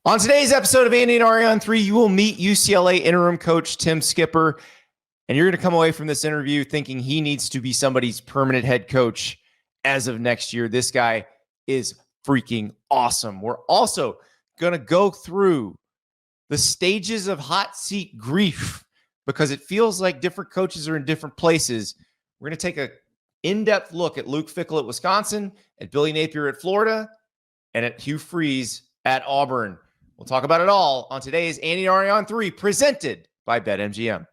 On today's episode of Andy Ari on 3, you will meet UCLA interim coach Tim Skipper, and you're going to come away from this interview thinking he needs to be somebody's permanent head coach as of next year. This guy is freaking awesome. We're also going to go through the stages of hot seat grief because it feels like different coaches are in different places. We're going to take an in-depth look at Luke Fickell at Wisconsin, at Billy Napier at Florida, and at Hugh at Auburn. We'll talk about it all on today's Andy Ari on 3, presented by BetMGM.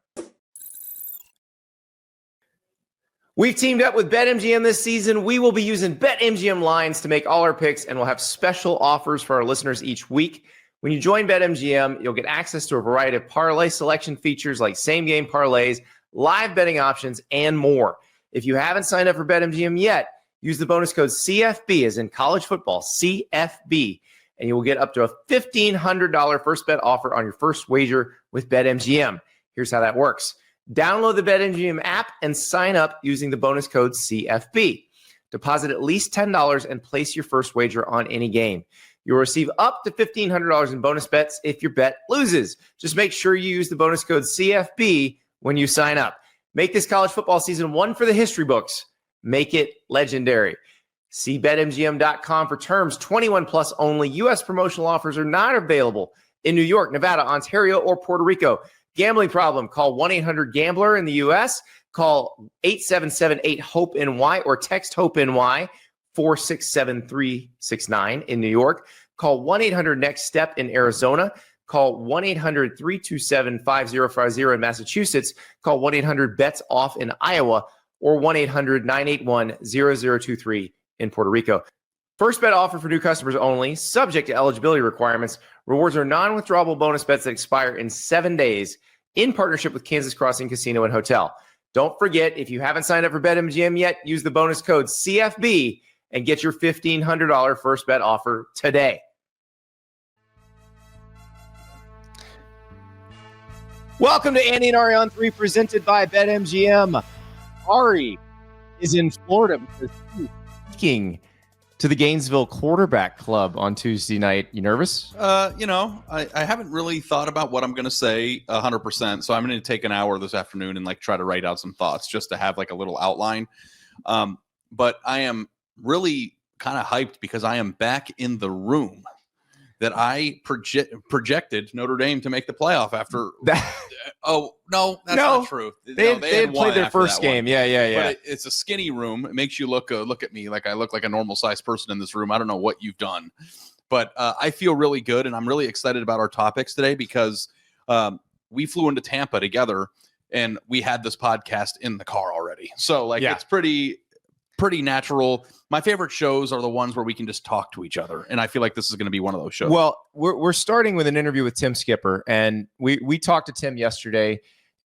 We've teamed up with BetMGM this season. We will be using BetMGM lines to make all our picks, and we'll have special offers for our listeners each week. When you join BetMGM, you'll get access to a variety of parlay selection features like same-game parlays, live betting options, and more. If you haven't signed up for BetMGM yet, use the bonus code CFB, as in college football, CFB, and you will get up to a $1,500 first bet offer on your first wager with BetMGM. Here's how that works. Download the BetMGM app and sign up using the bonus code CFB. Deposit at least $10 and place your first wager on any game. You'll receive up to $1,500 in bonus bets if your bet loses. Just make sure you use the bonus code CFB when you sign up. Make this college football season one for the history books. Make it legendary. See BetMGM.com for terms. 21 plus only. U.S. promotional offers are not available in New York, Nevada, Ontario, or Puerto Rico. Gambling problem? Call 1-800-GAMBLER in the U.S. Call 877-8-HOPE-NY or text HOPE-NY 467-369 in New York. Call 1-800-NEXT-STEP in Arizona. Call 1-800-327-5050 in Massachusetts. Call 1-800-BETS-OFF in Iowa or 1-800-981-0023 in Puerto Rico. First bet offer for new customers only, subject to eligibility requirements. Rewards are non-withdrawable bonus bets that expire in 7 days in partnership with Kansas Crossing Casino and Hotel. Don't forget, if you haven't signed up for BetMGM yet, use the bonus code CFB and get your $1,500 first bet offer today. Welcome to Andy and Ari on 3, presented by BetMGM. Ari is in Florida because he's speaking to the Gainesville Quarterback Club on Tuesday night. You nervous? I haven't really thought about what I'm going to say 100%. So I'm going to take an hour this afternoon and try to write out some thoughts just to have a little outline. But I am really kind of hyped because I am back in the room that I projected Notre Dame to make the playoff after. Oh, no, that's not true. They had played their first game. Yeah. But it's a skinny room. It makes you look at me like I look like a normal sized person in this room. I don't know what you've done, but I feel really good. And I'm really excited about our topics today because we flew into Tampa together and we had this podcast in the car already. So It's pretty natural. My favorite shows are the ones where we can just talk to each other. And I feel like this is going to be one of those shows. Well, we're starting with an interview with Tim Skipper, and we talked to Tim yesterday,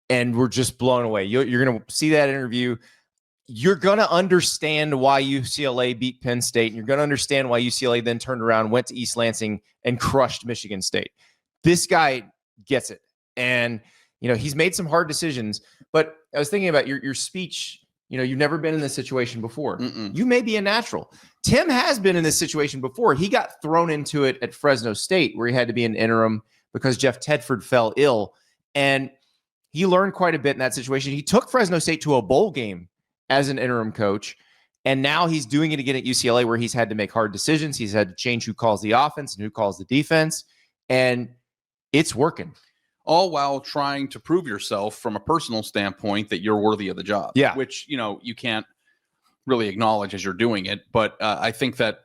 and we're just blown away. You're going to see that interview. You're going to understand why UCLA beat Penn State, and you're going to understand why UCLA then turned around, went to East Lansing, and crushed Michigan State. This guy gets it. And, he's made some hard decisions. But I was thinking about your speech. You've never been in this situation before. Mm-mm. You may be a natural. Tim has been in this situation before. He got thrown into it at Fresno State, where he had to be an interim because Jeff Tedford fell ill. And he learned quite a bit in that situation. He took Fresno State to a bowl game as an interim coach. And now he's doing it again at UCLA, where he's had to make hard decisions. He's had to change who calls the offense and who calls the defense. And it's working. All while trying to prove yourself from a personal standpoint that you're worthy of the job. Yeah. Which, you can't really acknowledge as you're doing it. But I think that,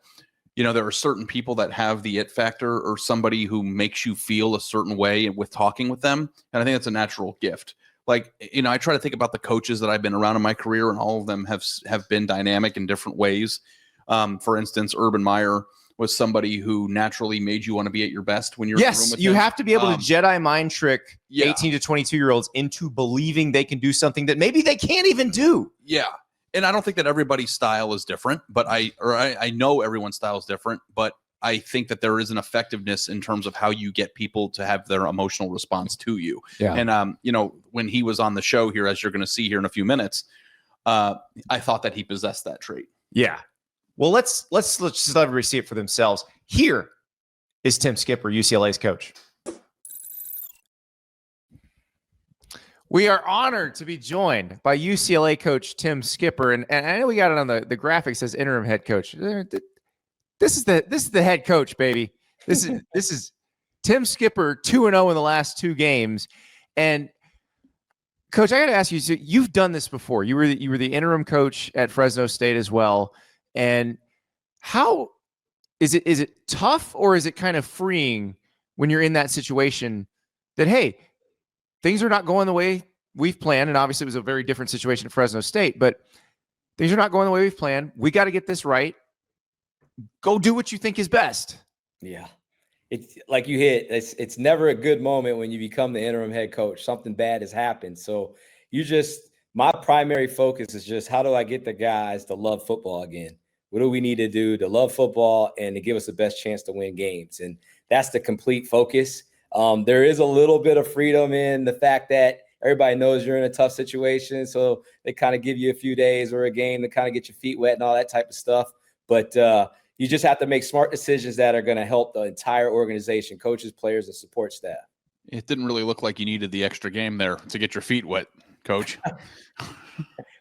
there are certain people that have the it factor or somebody who makes you feel a certain way with talking with them. And I think that's a natural gift. I try to think about the coaches that I've been around in my career, and all of them have been dynamic in different ways. For instance, Urban Meyer was somebody who naturally made you want to be at your best when you're in the room with you him. have to be able to Jedi mind trick 18 to 22-year-olds into believing they can do something that maybe they can't even do. Yeah. And I don't think that everybody's style is different, but I know everyone's style is different, but I think that there is an effectiveness in terms of how you get people to have their emotional response to you. Yeah. And, when he was on the show here, as you're going to see here in a few minutes, I thought that he possessed that trait. Yeah. Well, let's just let everybody see it for themselves. Here is Tim Skipper, UCLA's coach. We are honored to be joined by UCLA coach Tim Skipper, and I know we got it on the graphics as interim head coach. This is the head coach, baby. This is Tim Skipper, 2-0 in the last 2 games. And Coach, I got to ask you, so you've done this before. You were the interim coach at Fresno State as well. And how is it tough, or is it kind of freeing when you're in that situation that, hey, things are not going the way we've planned? And obviously it was a very different situation at Fresno State, but things are not going the way we've planned. We got to get this right. Go do what you think is best. Yeah. It's like you hit, it's never a good moment when you become the interim head coach. Something bad has happened. So my primary focus is just, how do I get the guys to love football again? What do we need to do to love football and to give us the best chance to win games? And that's the complete focus. There is a little bit of freedom in the fact that everybody knows you're in a tough situation. So they kind of give you a few days or a game to kind of get your feet wet and all that type of stuff. But you just have to make smart decisions that are going to help the entire organization, coaches, players, and support staff. It didn't really look like you needed the extra game there to get your feet wet, Coach.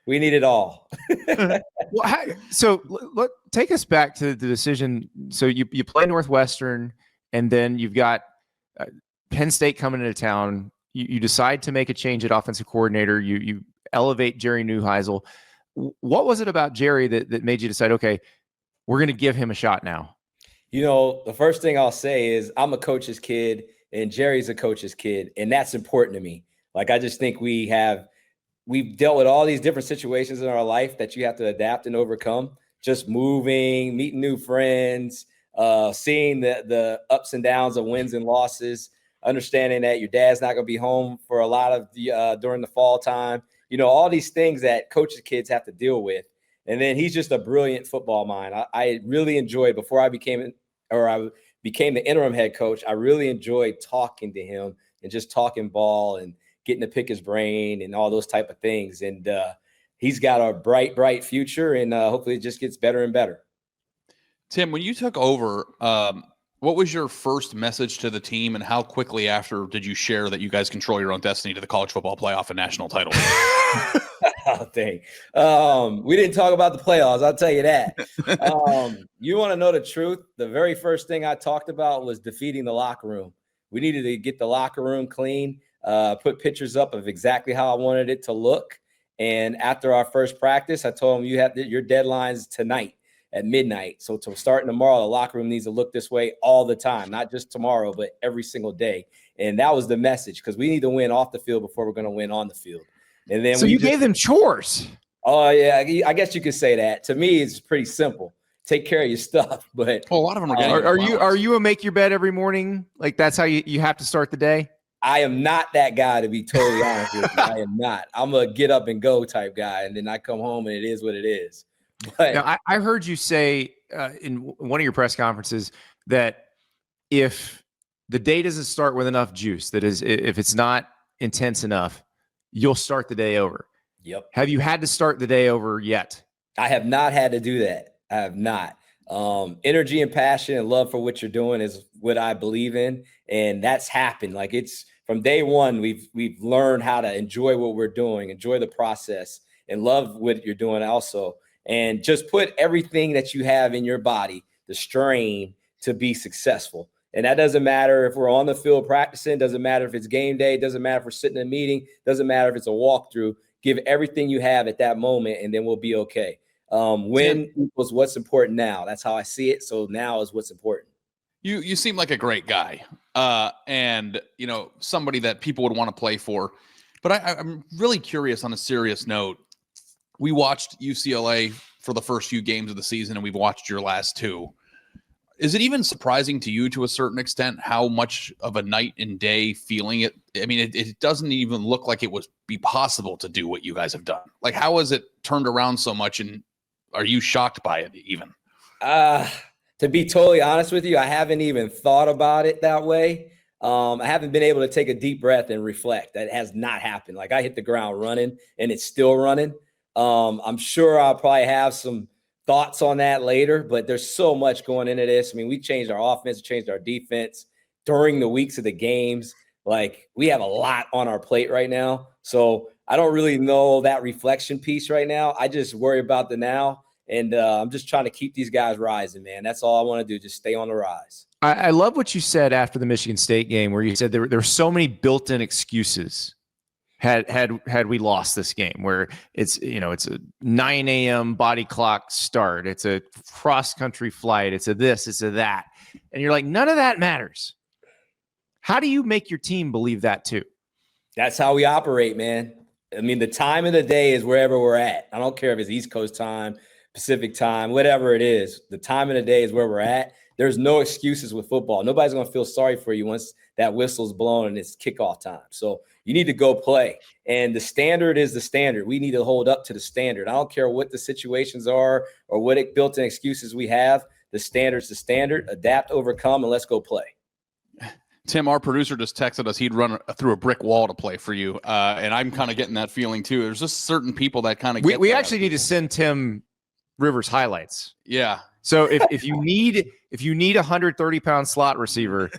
We need it all. So take us back to the decision. So you play Northwestern, and then you've got Penn State coming into town. You decide to make a change at offensive coordinator. You elevate Jerry Neuheisel. What was it about Jerry that made you decide, okay, we're going to give him a shot now? You know, the first thing I'll say is I'm a coach's kid and Jerry's a coach's kid. And that's important to me. Like, I just think we've dealt with all these different situations in our life that you have to adapt and overcome. Just moving, meeting new friends, seeing the ups and downs of wins and losses, understanding that your dad's not going to be home for a lot of the during the fall time. You know, all these things that coaches' kids have to deal with. And then he's just a brilliant football mind. I really enjoyed, before I became the interim head coach, I really enjoyed talking to him and just talking ball and getting to pick his brain and all those type of things. And he's got a bright, bright future, and hopefully it just gets better and better. Tim, when you took over, what was your first message to the team, and how quickly after did you share that you guys control your own destiny to the college football playoff and national title? Oh, dang. We didn't talk about the playoffs, I'll tell you that. You want to know the truth? The very first thing I talked about was defeating the locker room. We needed to get the locker room clean, put pictures up of exactly how I wanted it to look. And after our first practice, I told them, your deadline's tonight at midnight. So starting tomorrow, the locker room needs to look this way all the time, not just tomorrow, but every single day. And that was the message, because we need to win off the field before we're going to win on the field. And then you gave them chores. Oh, yeah, I guess you could say that. To me, it's pretty simple. Take care of your stuff. But a lot of them are getting are you a make your bed every morning? Like, that's how you have to start the day? I am not that guy, to be totally honest with you. I am not. I'm a get up and go type guy, and then I come home and it is what it is. But now, I heard you say in one of your press conferences that if the day doesn't start with enough juice, that is, if it's not intense enough, you'll start the day over. Yep. Have you had to start the day over yet? I have not had to do that. I have not. Energy and passion and love for what you're doing is what I believe in. And that's happened. Like, it's from day one, we've learned how to enjoy what we're doing, enjoy the process, and love what you're doing also. And just put everything that you have in your body, the strain, to be successful. And that doesn't matter if we're on the field practicing, doesn't matter if it's game day, doesn't matter if we're sitting in a meeting, doesn't matter if it's a walkthrough. Give everything you have at that moment, and then we'll be okay. Win equals what's important now. That's how I see it. So now is what's important. You seem like a great guy, and somebody that people would want to play for. But I'm really curious, on a serious note. We watched UCLA for the first few games of the season, and we've watched your last 2. Is it even surprising to you, to a certain extent, how much of a night and day feeling it? I mean, it doesn't even look like it would be possible to do what you guys have done. Like, how has it turned around so much, and are you shocked by it even? To be totally honest with you, I haven't even thought about it that way. I haven't been able to take a deep breath and reflect. That has not happened. Like, I hit the ground running, and it's still running. I'm sure I'll probably have some thoughts on that later, but there's so much going into this. I mean, we changed our offense, changed our defense during the weeks of the games. Like, we have a lot on our plate right now. So I don't really know that reflection piece right now. I just worry about the now. And I'm just trying to keep these guys rising, man. That's all I want to do. Just stay on the rise. I love what you said after the Michigan State game, where you said there were so many built-in excuses had we lost this game, where it's a 9 a.m. body clock start, it's a cross-country flight, it's a this, it's a that, and you're like, none of that matters. How do you make your team believe that too? That's how we operate, man. I mean, the time of the day is wherever we're at. I don't care if it's East Coast time, Pacific time, whatever it is. The time of the day is where we're at. There's no excuses with football. Nobody's going to feel sorry for you once that whistle's blown and it's kickoff time. So you need to go play. And the standard is the standard. We need to hold up to the standard. I don't care what the situations are or what built-in excuses we have. The standard's the standard. Adapt, overcome, and let's go play. Tim, our producer, just texted us he'd run through a brick wall to play for you. And I'm kind of getting that feling too. There's just certain people that kind of we actually need to send Tim Rivers highlights. Yeah. So if you need a 130-pound slot receiver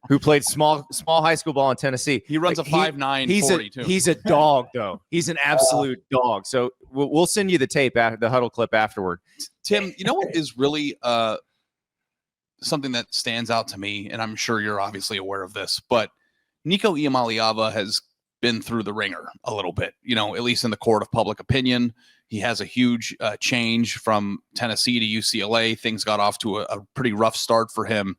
who played small high school ball in Tennessee, he runs a 5'9", 40 too. He's a dog, though. He's an absolute dog. So we'll send you the tape, the huddle clip afterward. Tim, you know what is really something that stands out to me, and I'm sure you're obviously aware of this, but Nico Iamaleava has been through the ringer a little bit, at least in the court of public opinion. He has a huge change from Tennessee to UCLA. Things got off to a pretty rough start for him.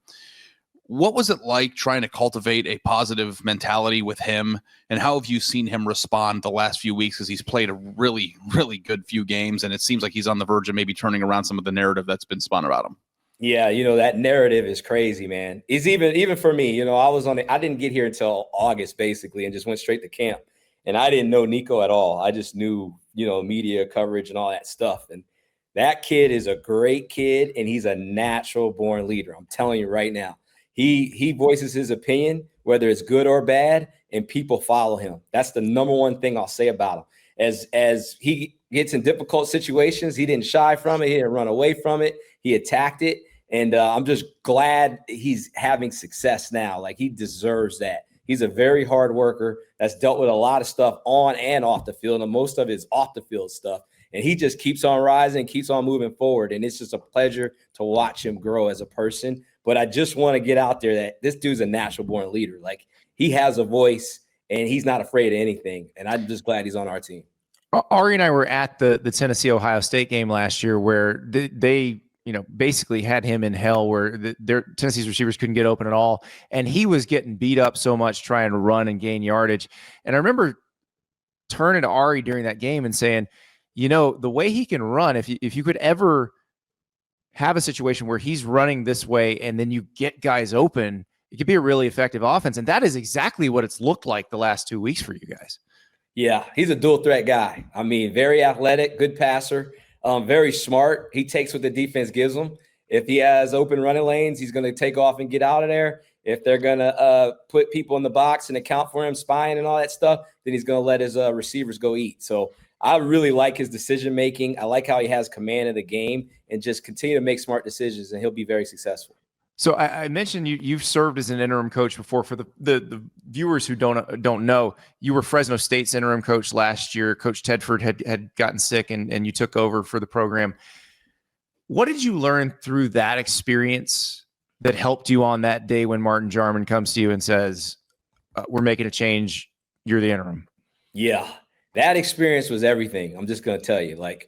What was it like trying to cultivate a positive mentality with him? And how have you seen him respond the last few weeks, as he's played a really, really good few games, and it seems like he's on the verge of maybe turning around some of the narrative that's been spun about him? Yeah, that narrative is crazy, man. It's even for me, I didn't get here until August basically, and just went straight to camp. And I didn't know Nico at all. I just knew, media coverage and all that stuff. And that kid is a great kid, and he's a natural born leader. I'm telling you right now. He voices his opinion, whether it's good or bad, and people follow him. That's the number one thing I'll say about him. As he gets in difficult situations, he didn't shy from it. He didn't run away from it. He attacked it. And I'm just glad he's having success now. Like, he deserves that. He's a very hard worker that's dealt with a lot of stuff on and off the field, and most of it's off the field stuff. And he just keeps on rising, keeps on moving forward. And it's just a pleasure to watch him grow as a person. But I just want to get out there that this dude's a natural born leader. Like, he has a voice, and he's not afraid of anything. And I'm just glad he's on our team. Ari and I were at the Tennessee-Ohio State game last year, where they basically had him in hell, where their Tennessee's receivers couldn't get open at all. And he was getting beat up so much trying to run and gain yardage. And I remember turning to Ari during that game and saying, the way he can run, if you could ever have a situation where he's running this way and then you get guys open, it could be a really effective offense. And that is exactly what it's looked like the last 2 weeks for you guys. Yeah, he's a dual threat guy. I mean, very athletic, good passer. Very smart. He takes what the defense gives him. If he has open running lanes, he's going to take off and get out of there. If they're going to put people in the box and account for him, spying and all that stuff, then he's going to let his receivers go eat. So I really like his decision-making. I like how he has command of the game, and just continue to make smart decisions, and he'll be very successful. So I mentioned you've served as an interim coach before. For the viewers who don't know, you were Fresno State's interim coach last year. Coach Tedford had gotten sick, and you took over for the program. What did you learn through that experience that helped you on that day when Martin Jarman comes to you and says, we're making a change, you're the interim? Yeah, that experience was everything. I'm just going to tell you, like,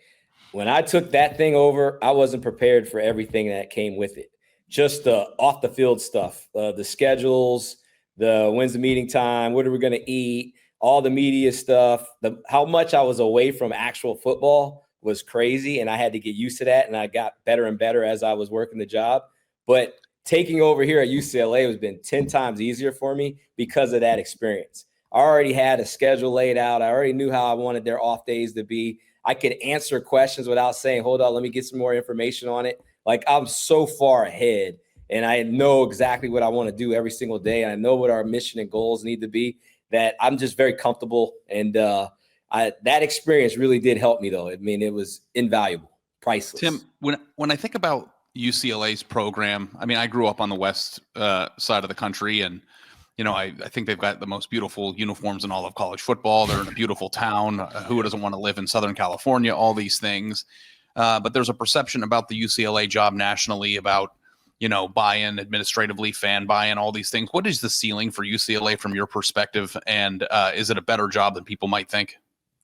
when I took that thing over, I wasn't prepared for everything that came with it. Just the off the field stuff, the schedules, when's the meeting time, what are we going to eat, all the media stuff, how much I was away from actual football was crazy. And I had to get used to that. And I got better and better as I was working the job. But taking over here at UCLA has been 10 times easier for me because of that experience. I already had a schedule laid out. I already knew how I wanted their off days to be. I could answer questions without saying, hold on, let me get some more information on it. Like, I'm so far ahead, and I know exactly what I want to do every single day. And I know what our mission and goals need to be, that I'm just very comfortable. And that experience really did help me, though. I mean, it was invaluable. Priceless. Tim, when I think about UCLA's program, I mean, I grew up on the west side of the country, and I think they've got the most beautiful uniforms in all of college football. They're in a beautiful town. Who doesn't want to live in Southern California? All these things. But there's a perception about the UCLA job nationally about, buy-in administratively, fan buy-in, all these things. What is the ceiling for UCLA from your perspective? And is it a better job than people might think?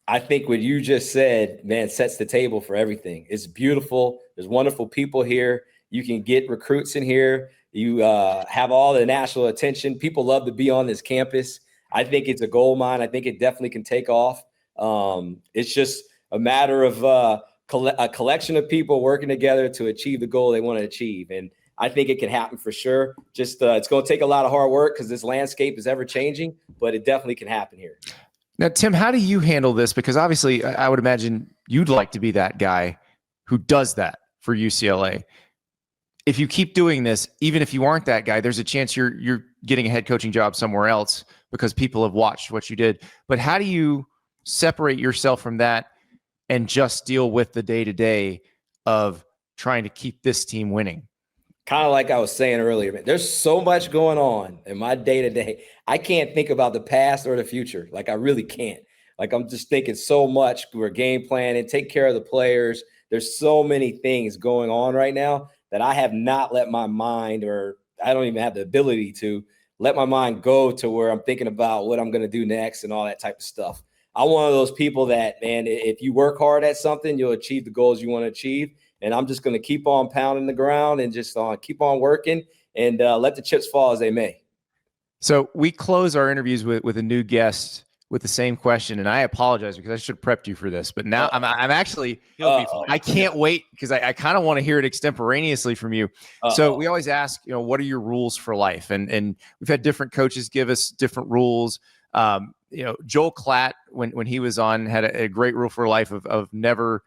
I think what you just said, man, sets the table for everything. It's beautiful. There's wonderful people here. You can get recruits in here. You have all the national attention. People love to be on this campus. I think it's a gold mine. I think it definitely can take off. It's just a matter of a collection of people working together to achieve the goal they want to achieve. And I think it can happen for sure. Just it's going to take a lot of hard work because this landscape is ever changing, but it definitely can happen here. Now, Tim, how do you handle this? Because obviously I would imagine you'd like to be that guy who does that for UCLA. If you keep doing this, even if you aren't that guy, there's a chance you're getting a head coaching job somewhere else because people have watched what you did. But how do you separate yourself from that and just deal with the day-to-day of trying to keep this team winning? Kind of like I was saying earlier, man, there's so much going on in my day-to-day. I can't think about the past or the future. Like, I really can't. Like, I'm just thinking so much. We're game planning, take care of the players. There's so many things going on right now that I have not let my mind, or I don't even have the ability to let my mind go to where I'm thinking about what I'm going to do next and all that type of stuff. I'm one of those people that, man, if you work hard at something, you'll achieve the goals you want to achieve. And I'm just going to keep on pounding the ground and just keep on working and let the chips fall as they may. So we close our interviews with a new guest with the same question, and I apologize because I should have prepped you for this, but now I'm actually I can't wait because I kind of want to hear it extemporaneously from you. So we always ask, what are your rules for life? And we've had different coaches give us different rules. Joel Klatt, when he was on, had a great rule for life of never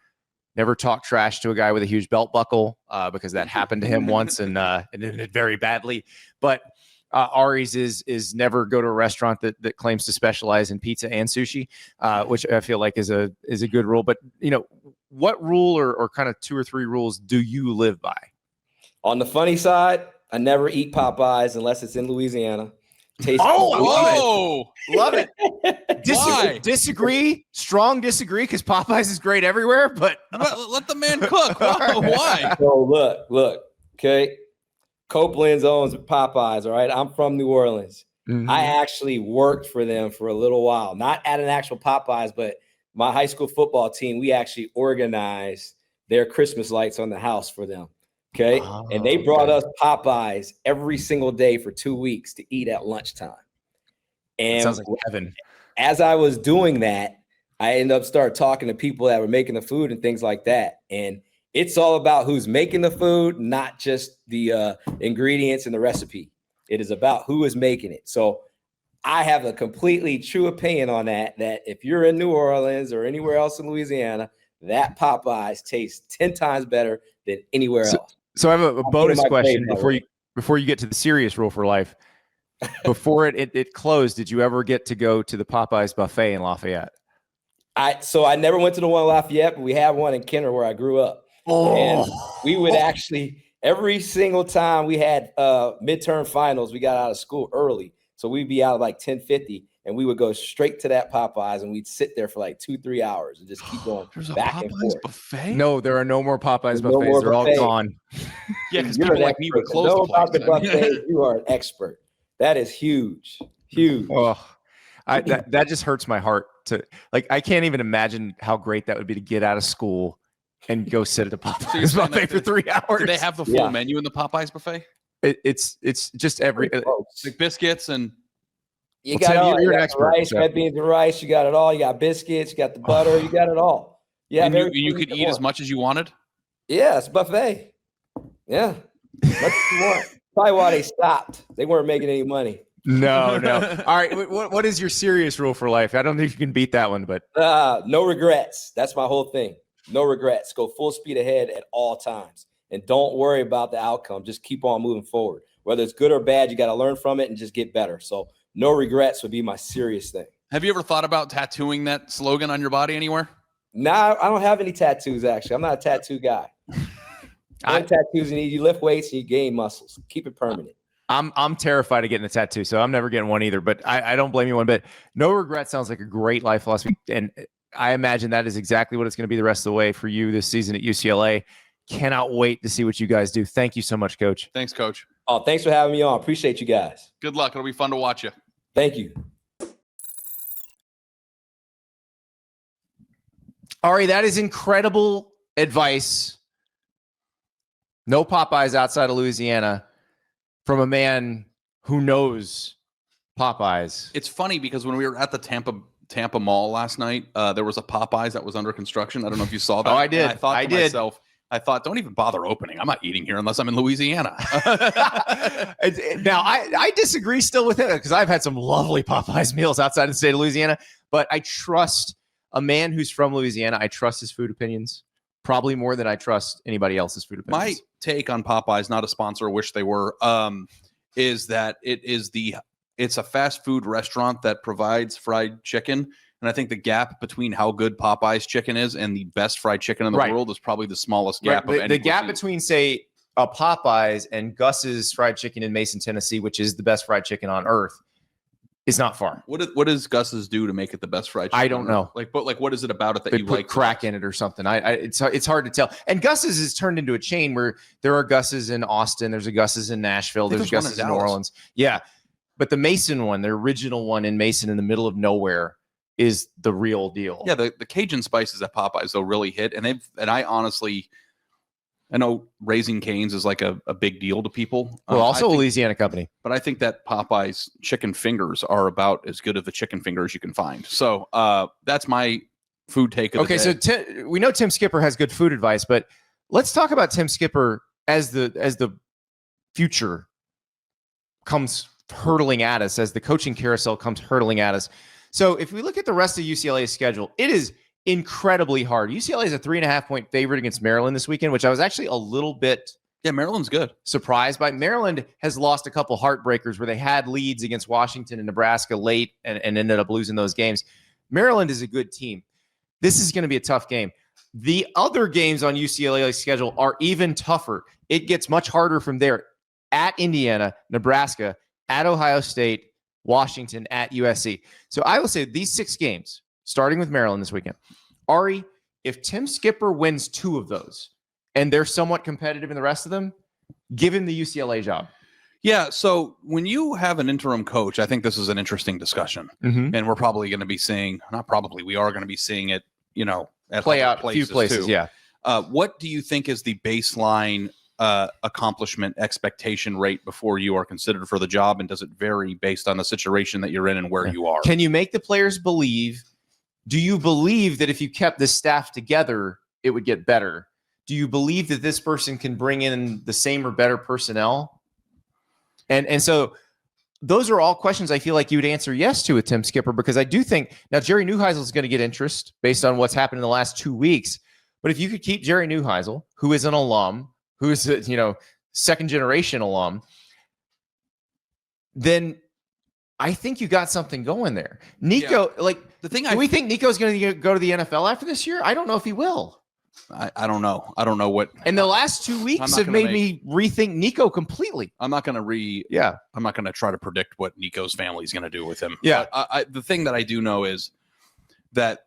talk trash to a guy with a huge belt buckle because that happened to him once and it ended very badly. But Ari's is never go to a restaurant that claims to specialize in pizza and sushi, which I feel like is a good rule. But what rule or kind of 2 or 3 rules do you live by? On the funny side, I never eat Popeyes unless it's in Louisiana. Love it. Disagree, strong disagree, because Popeyes is great everywhere, but let the man cook. Why? So look, okay. Copeland's owns Popeyes, all right? I'm from New Orleans. Mm-hmm. I actually worked for them for a little while, not at an actual Popeyes, but my high school football team, we actually organized their Christmas lights on the house for them, okay? And they brought us Popeyes every single day for 2 weeks to eat at lunchtime. And sounds like heaven. As I was doing that, I ended up started talking to people that were making the food and things like that. And it's all about who's making the food, not just the ingredients and the recipe. It is about who is making it. So I have a completely true opinion on that if you're in New Orleans or anywhere else in Louisiana, that Popeyes tastes 10 times better than anywhere else. So I have a bonus question before you get to the serious rule for life. Before it closed, did you ever get to go to the Popeyes buffet in Lafayette? I never went to the one in Lafayette, but we have one in Kenner where I grew up. And we would actually, every single time we had midterm finals, we got out of school early. So we'd be out at like 10:50 and we would go straight to that Popeyes and we'd sit there for like 2-3 hours and just keep going back and forth. Buffet? No, there are no more Popeyes buffets. They're all gone. Yeah, because people like me would close the place. Buffet, you are an expert. That is huge. Huge. That just hurts my heart I can't even imagine how great that would be to get out of school and go sit at the Popeyes buffet for 3 hours. Do they have the full menu in the Popeyes buffet? It's just every like biscuits and you got all. You're an expert. Rice, red beans and rice. You got it all. You got biscuits. You got the butter. You got it all. Yeah, you could eat as much as you wanted. Yeah, it's a buffet. Yeah, what you want? Probably why they stopped. They weren't making any money. No. All right. What is your serious rule for life? I don't think you can beat that one, but no regrets. That's my whole thing. No regrets. Go full speed ahead at all times. And don't worry about the outcome. Just keep on moving forward. Whether it's good or bad, you got to learn from it and just get better. So no regrets would be my serious thing. Have you ever thought about tattooing that slogan on your body anywhere? Nah, I don't have any tattoos, actually. I'm not a tattoo guy. Tattoos, you lift weights and you gain muscles. Keep it permanent. I'm terrified of getting a tattoo, so I'm never getting one either. But I don't blame you one bit. No regret sounds like a great life philosophy, and I imagine that is exactly what it's going to be the rest of the way for you this season at UCLA. Cannot wait to see what you guys do. Thank you so much, Coach. Thanks, Coach. Oh, thanks for having me on. Appreciate you guys. Good luck. It'll be fun to watch you. Thank you. Ari, that is incredible advice. No Popeyes outside of Louisiana from a man who knows Popeyes. It's funny because when we were at the Tampa Mall last night, there was a Popeyes that was under construction. I don't know if you saw that. Oh, I did. And I thought to myself, don't even bother opening. I'm not eating here unless I'm in Louisiana. Now, I disagree still with it because I've had some lovely Popeyes meals outside of the state of Louisiana, but I trust a man who's from Louisiana. I trust his food opinions probably more than I trust anybody else's food opinions. My take on Popeyes, not a sponsor, I wish they were, is that it's a fast food restaurant that provides fried chicken. And I think the gap between how good Popeyes chicken is and the best fried chicken in the world is probably the smallest gap. Right. The gap between, say, a Popeyes and Gus's fried chicken in Mason, Tennessee, which is the best fried chicken on earth, is not far. What does Gus's do to make it the best fried chicken? I don't know. But what is it about it that they you put like? Crack in it or something. It's hard to tell. And Gus's is turned into a chain where there are Gus's in Austin, there's a Gus's in Nashville, there's Gus's in New Orleans. Yeah. But the Mason one, the original one in Mason in the middle of nowhere, is the real deal. Yeah, the Cajun spices at Popeyes though really hit, and I know Raising Cane's is like a big deal to people. Well, also a Louisiana company, but I think that Popeyes chicken fingers are about as good of the chicken fingers you can find. So that's my food take of the day. So we know Tim Skipper has good food advice, but let's talk about Tim Skipper as the future comes hurtling at us, as the coaching carousel comes hurtling at us. So if we look at the rest of UCLA's schedule, it is incredibly hard. UCLA is a 3.5-point favorite against Maryland this weekend, which I was actually a little bit Maryland's good. Surprised by. Maryland has lost a couple heartbreakers where they had leads against Washington and Nebraska late and ended up losing those games. Maryland is a good team. This is going to be a tough game. The other games on UCLA's schedule are even tougher. It gets much harder from there. At Indiana, Nebraska, at Ohio State, Washington, at USC. So I will say these 6 games, starting with Maryland this weekend. Ari, if Tim Skipper wins 2 of those and they're somewhat competitive in the rest of them, give him the UCLA job. Yeah, so when you have an interim coach, I think this is an interesting discussion. Mm-hmm. And we're probably going to be seeing, we are going to be seeing it, at play out a few places too. Yeah. What do you think is the baseline accomplishment expectation rate before you are considered for the job? And does it vary based on the situation that you're in and where you are? Can you make the players believe? Do you believe that if you kept the staff together, it would get better? Do you believe that this person can bring in the same or better personnel? And so those are all questions I feel like you would answer yes to with Tim Skipper, because I do think now Jerry Neuheisel is going to get interest based on what's happened in the last 2 weeks. But if you could keep Jerry Neuheisel, who is an alum, who is a second generation alum, then I think you got something going there. Nico, do we think Nico's going to go to the NFL after this year? I don't know if he will. I don't know. I don't know what. And the last 2 weeks have made me rethink Nico completely. I'm not going to I'm not going to try to predict what Nico's family is going to do with him. Yeah. But the thing that I do know is that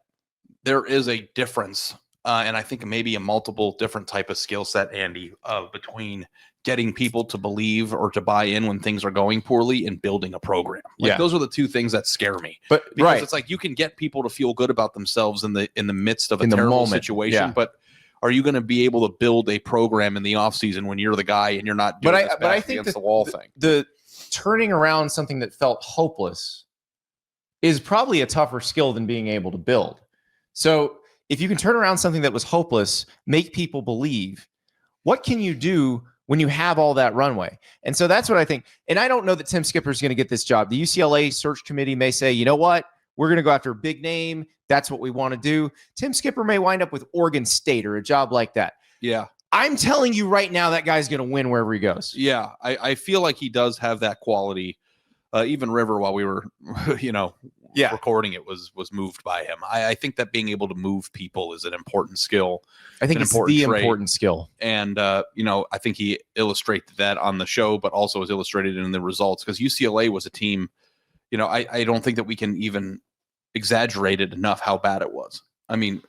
there is a difference, and I think maybe a multiple different type of skill set, Andy, between getting people to believe or to buy in when things are going poorly and building a program. Those are the 2 things that scare me. But because it's like you can get people to feel good about themselves in the midst of a terrible situation, but are you going to be able to build a program in the offseason when you're the guy and you're not doing this back against the wall thing? The turning around something that felt hopeless is probably a tougher skill than being able to build. So if you can turn around something that was hopeless, make people believe, what can you do when you have all that runway? And so that's what I think. And I don't know that Tim Skipper is going to get this job. The UCLA search committee may say, you know what? We're going to go after a big name. That's what we want to do. Tim Skipper may wind up with Oregon State or a job like that. Yeah. I'm telling you right now, that guy's going to win wherever he goes. Yeah. I feel like he does have that quality. Even River, while we were, recording it was moved by him. I think that being able to move people is an important skill. I think it's the important skill. And, I think he illustrated that on the show, but also is illustrated in the results, because UCLA was a team, I don't think that we can even exaggerate it enough how bad it was. I mean,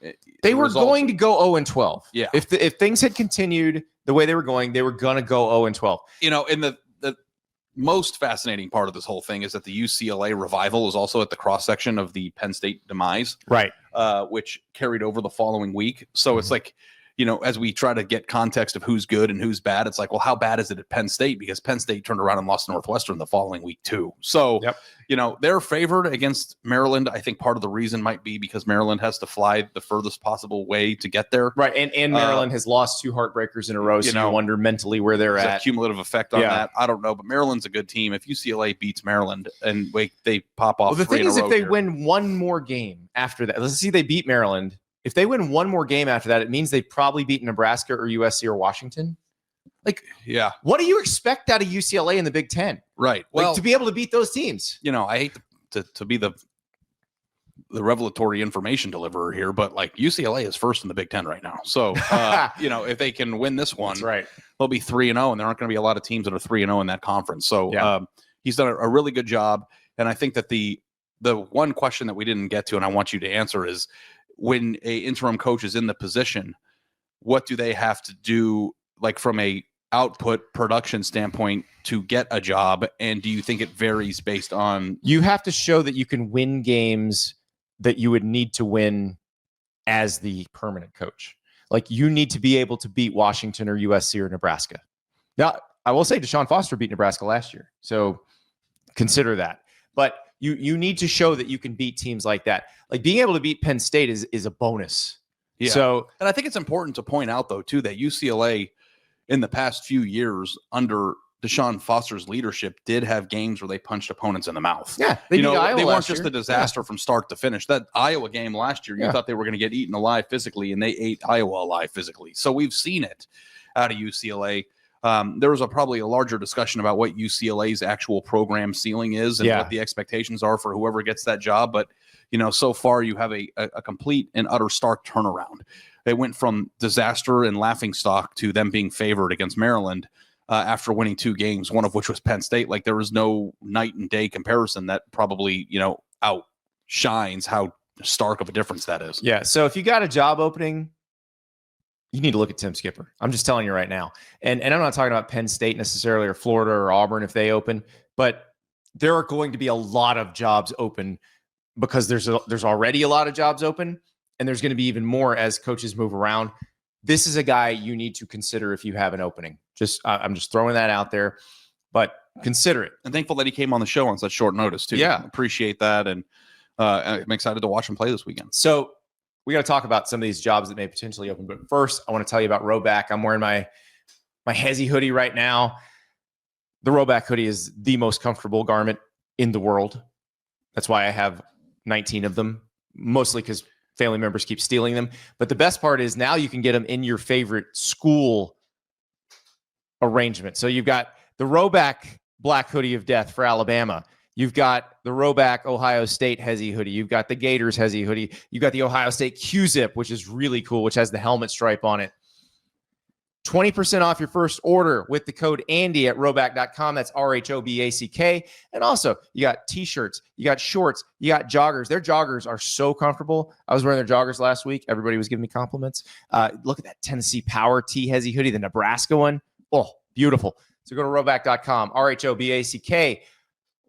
they were going to go 0-12. Yeah. If things had continued the way they were going to go 0-12. And the most fascinating part of this whole thing is that the UCLA revival is also at the cross section of the Penn State demise, right? Which carried over the following week. So it's like, as we try to get context of who's good and who's bad, it's like, well, how bad is it at Penn State? Because Penn State turned around and lost to Northwestern the following week too. So, they're favored against Maryland. I think part of the reason might be because Maryland has to fly the furthest possible way to get there. Right. And Maryland has lost 2 heartbreakers in a row. So you wonder mentally where they're at. A cumulative effect on that. I don't know, but Maryland's a good team. If UCLA beats Maryland and they pop off. Well, the thing is, if they win one more game after that, let's see, they beat Maryland. If they win one more game after that, it means they've probably beaten Nebraska or USC or Washington. What do you expect out of UCLA in the Big Ten? Right. Well, to be able to beat those teams. I hate to be the revelatory information deliverer here, but UCLA is first in the Big Ten right now. So, if they can win this one, that's right, they'll be 3-0, and there aren't going to be a lot of teams that are 3-0 in that conference. So, he's done a really good job. And I think that the one question that we didn't get to, and I want you to answer, is when a interim coach is in the position, what do they have to do, from a output production standpoint, to get a job? And do you think it varies based on? You have to show that you can win games that you would need to win as the permanent coach. You need to be able to beat Washington or USC or Nebraska. Now, I will say Deshaun Foster beat Nebraska last year, so consider that. But you need to show that you can beat teams like that. Being able to beat Penn State is a bonus. Yeah. So, and I think it's important to point out, though, too, that UCLA in the past few years under Deshaun Foster's leadership did have games where they punched opponents in the mouth. Yeah, they weren't just a disaster from start to finish. That Iowa game last year, you thought they were going to get eaten alive physically, and they ate Iowa alive physically. So we've seen it out of UCLA. There was probably a larger discussion about what UCLA's actual program ceiling is and what the expectations are for whoever gets that job. But, so far you have a complete and utter stark turnaround. They went from disaster and laughingstock to them being favored against Maryland after winning 2 games, one of which was Penn State. There was no night and day comparison that probably, outshines how stark of a difference that is. Yeah. So if you got a job opening, you need to look at Tim Skipper. I'm just telling you right now. And I'm not talking about Penn State necessarily or Florida or Auburn if they open, but there are going to be a lot of jobs open because there's already a lot of jobs open, and there's going to be even more as coaches move around. This is a guy you need to consider if you have an opening. I'm just throwing that out there, but consider it. And thankful that he came on the show on such short notice too. Yeah. Appreciate that. And I'm excited to watch him play this weekend. So we got to talk about some of these jobs that may potentially open. But first, I want to tell you about Rhoback. I'm wearing my Hezzy hoodie right now. The Rhoback hoodie is the most comfortable garment in the world. That's why I have 19 of them, mostly because family members keep stealing them. But the best part is now you can get them in your favorite school arrangement. So you've got the Rhoback black hoodie of death for Alabama. You've got the Rhoback Ohio State Hezzy hoodie. You've got the Gators Hezzy hoodie. You've got the Ohio State Q-Zip, which is really cool, which has the helmet stripe on it. 20% off your first order with the code Andy at Rhoback.com. That's RHOBACK. And also, you got T-shirts, you got shorts, you got joggers. Their joggers are so comfortable. I was wearing their joggers last week. Everybody was giving me compliments. Look at that Tennessee Power T Hezzy hoodie, the Nebraska one. Oh, beautiful. So go to Rhoback.com, RHOBACK.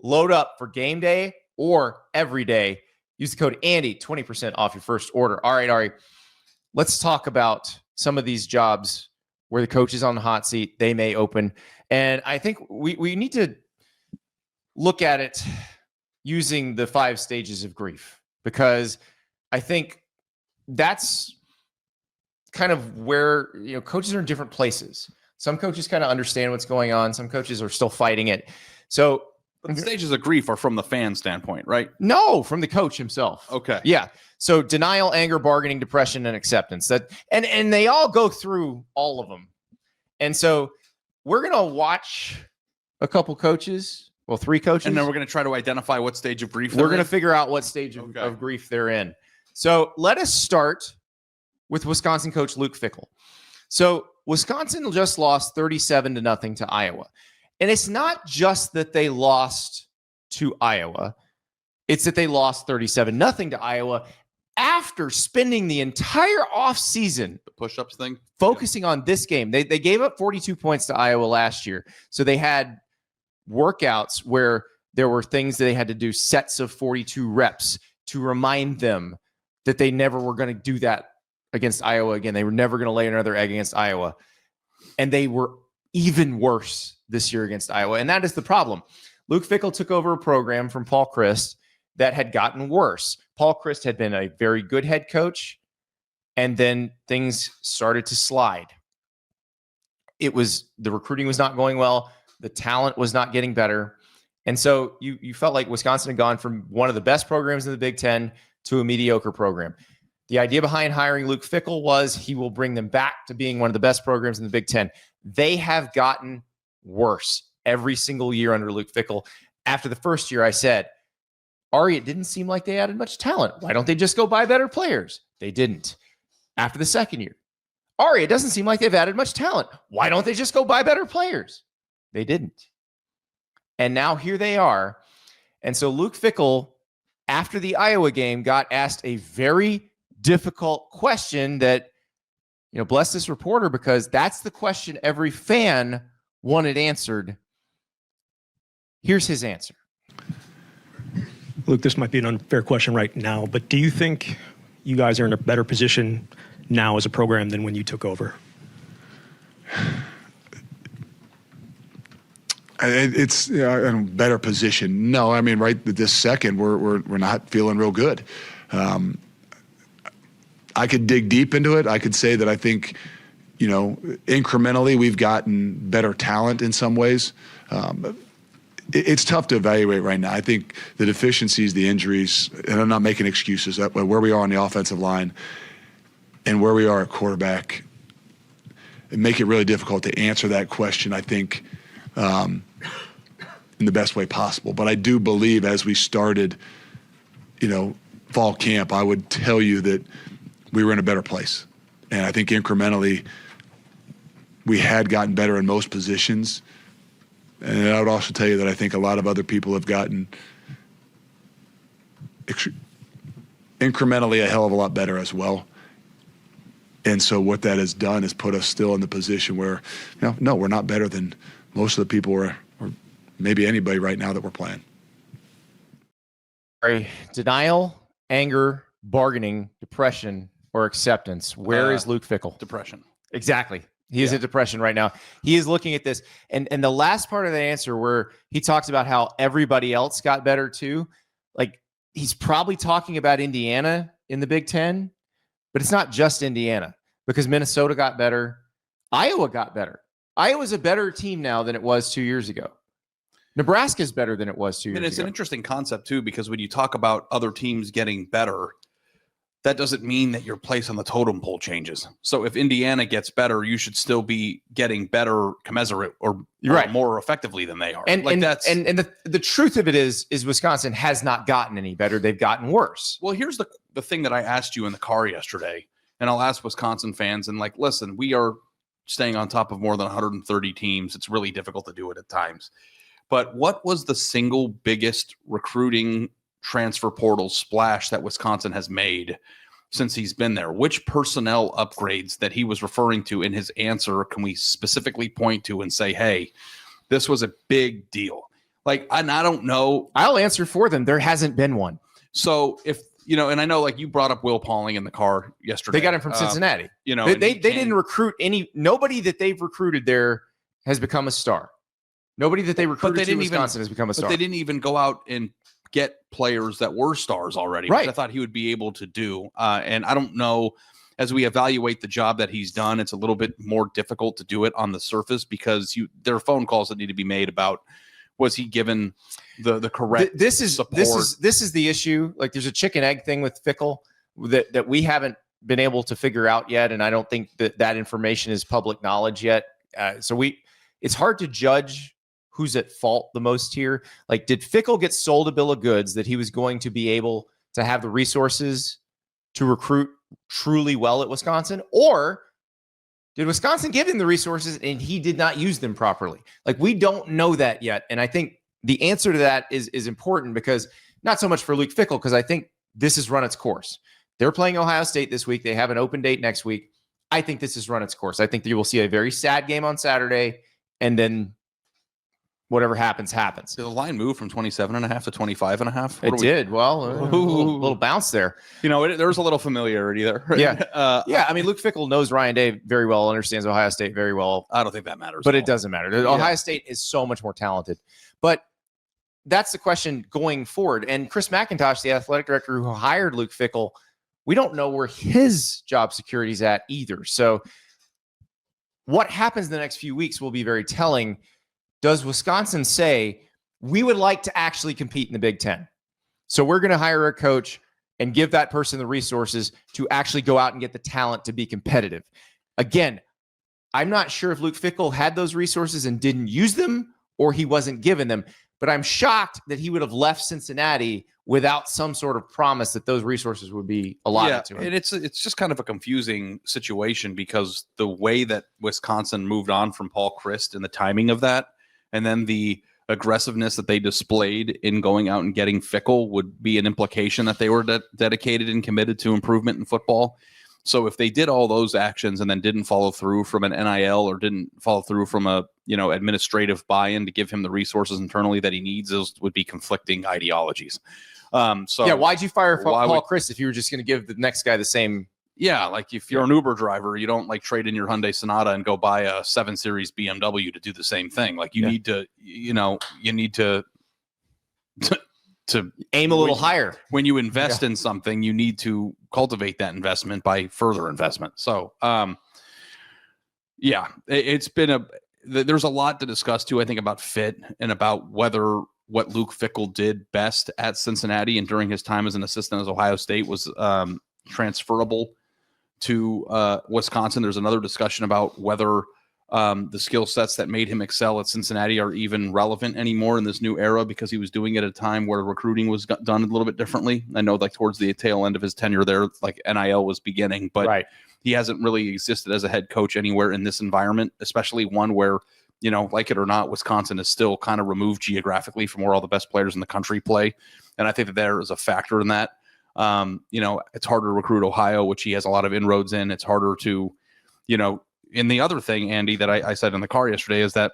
Load up for game day or every day. Use the code Andy, 20% off your first order. All right, Ari, let's talk about some of these jobs where the coach is on the hot seat. They may open. And I think we need to look at it using the 5 stages of grief, because I think that's kind of where, coaches are in different places. Some coaches kind of understand what's going on. Some coaches are still fighting it. So the stages of grief are from the fan standpoint, right? No, from the coach himself. Okay. Yeah. So denial, anger, bargaining, depression, and acceptance. And they all go through all of them. And so we're going to watch a couple coaches Well, 3 coaches. And then we're going to try to identify what stage of grief we're going to figure out what stage of grief they're in. So let us start with Wisconsin coach Luke Fickell. So Wisconsin just lost 37-0 to Iowa. And it's not just that they lost to Iowa. It's that they lost 37-0 to Iowa after spending the entire offseason the push-ups thing, focusing on this game. They gave up 42 points to Iowa last year. So they had workouts where there were things that they had to do, sets of 42 reps to remind them that they never were going to do that against Iowa again. They were never going to lay another egg against Iowa. And they were even worse this year against Iowa. And that is the problem. Luke Fickell took over a program from Paul Chryst that had gotten worse. Paul Chryst had been a very good head coach, and then things started to slide. The recruiting was not going well. The talent was not getting better. And so you felt like Wisconsin had gone from one of the best programs in the Big Ten to a mediocre program. The idea behind hiring Luke Fickell was he will bring them back to being one of the best programs in the Big Ten. They have gotten worse every single year under Luke Fickell. After the first year, I said, Ari, it didn't seem like they added much talent. Why don't they just go buy better players? They didn't. After the second year, Ari, it doesn't seem like they've added much talent. Why don't they just go buy better players? They didn't. And now here they are. And so Luke Fickell, after the Iowa game, got asked a very difficult question that, bless this reporter, because that's the question every fan wanted answered. Here's his answer. Luke, this might be an unfair question right now, but do you think you guys are in a better position now as a program than when you took over? It's in a better position. No, I mean, right this second, we're not feeling real good. I could dig deep into it. I could say that I think, incrementally we've gotten better talent in some ways. It's tough to evaluate right now. I think the deficiencies, the injuries, and I'm not making excuses, but where we are on the offensive line and where we are at quarterback, it make it really difficult to answer that question, I think, in the best way possible. But I do believe as we started, fall camp, I would tell you that we were in a better place. And I think incrementally we had gotten better in most positions. And I would also tell you that I think a lot of other people have gotten incrementally a hell of a lot better as well. And so what that has done is put us still in the position where, no, we're not better than most of the people or maybe anybody right now that we're playing. Denial, anger, bargaining, depression, or acceptance. Where is Luke Fickell? Depression. Exactly. He is in depression right now. He is looking at this. And the last part of the answer where he talks about how everybody else got better too, like he's probably talking about Indiana in the Big Ten, but it's not just Indiana because Minnesota got better. Iowa got better. Iowa's a better team now than it was 2 years ago. Nebraska's better than it was 2 years ago. And it's an interesting concept too, because when you talk about other teams getting better, that doesn't mean that your place on the totem pole changes. So if Indiana gets better, you should still be getting better commensurate or more effectively than they are. And the truth of it is Wisconsin has not gotten any better. They've gotten worse. Well, here's the thing that I asked you in the car yesterday, and I'll ask Wisconsin fans, and listen, we are staying on top of more than 130 teams. It's really difficult to do it at times. But what was the single biggest recruiting transfer portal splash that Wisconsin has made since he's been there? Which personnel upgrades that he was referring to in his answer can we specifically point to and say, hey, this was a big deal? And I don't know. I'll answer for them. There hasn't been one. So if, and I know you brought up Will Pauling in the car yesterday. They got him from Cincinnati. They didn't recruit nobody that they've recruited there has become a star. Nobody that they recruited to Wisconsin has become a star. But they didn't even go out and get players that were stars already, right? Which I thought he would be able to do. And I don't know, as we evaluate the job that he's done, it's a little bit more difficult to do it on the surface because there are phone calls that need to be made about, was he given the correct support? This is the issue. There's a chicken egg thing with Fickell that we haven't been able to figure out yet. And I don't think that information is public knowledge yet. So it's hard to judge who's at fault the most here. Like, did Fickell get sold a bill of goods that he was going to be able to have the resources to recruit truly well at Wisconsin? Or did Wisconsin give him the resources and he did not use them properly? Like, we don't know that yet. And I think the answer to that is important, because not so much for Luke Fickell, because I think this has run its course. They're playing Ohio State this week. They have an open date next week. I think this has run its course. I think that you will see a very sad game on Saturday, and then whatever happens, happens. Did the line move from 27.5 to 25.5? It did. Well, a little bounce there. You know, there's a little familiarity there. Right? Yeah. Yeah. I mean, Luke Fickell knows Ryan Day very well, understands Ohio State very well. I don't think that matters. But it doesn't matter. Ohio State is so much more talented. But that's the question going forward. And Chris McIntosh, the athletic director who hired Luke Fickell, we don't know where his job security is at either. So what happens in the next few weeks will be very telling. Does Wisconsin say, we would like to actually compete in the Big Ten, so we're going to hire a coach and give that person the resources to actually go out and get the talent to be competitive? Again, I'm not sure if Luke Fickell had those resources and didn't use them, or he wasn't given them, but I'm shocked that he would have left Cincinnati without some sort of promise that those resources would be allotted to him. And it's just kind of a confusing situation, because the way that Wisconsin moved on from Paul Chryst and the timing of that, and then the aggressiveness that they displayed in going out and getting Fickell, would be an implication that they were dedicated and committed to improvement in football. So if they did all those actions and then didn't follow through from an NIL, or didn't follow through from a administrative buy-in to give him the resources internally that he needs, those would be conflicting ideologies. Why'd you fire Paul Chryst if you were just going to give the next guy the same? Yeah, like if you're an Uber driver, you don't like trade in your Hyundai Sonata and go buy a 7 Series BMW to do the same thing. Like you need to, you need to aim a little higher. When you invest in something, you need to cultivate that investment by further investment. So, it's been there's a lot to discuss too, I think, about fit and about whether what Luke Fickell did best at Cincinnati and during his time as an assistant at Ohio State was transferable to Wisconsin. There's another discussion about whether the skill sets that made him excel at Cincinnati are even relevant anymore in this new era, because he was doing it at a time where recruiting was done a little bit differently. I know, like, towards the tail end of his tenure there, like NIL was beginning, but he hasn't really existed as a head coach anywhere in this environment, especially one where, like it or not, Wisconsin is still kind of removed geographically from where all the best players in the country play. And I think that there is a factor in that. It's harder to recruit Ohio, which he has a lot of inroads in. It's harder to, and the other thing, Andy, that I said in the car yesterday is that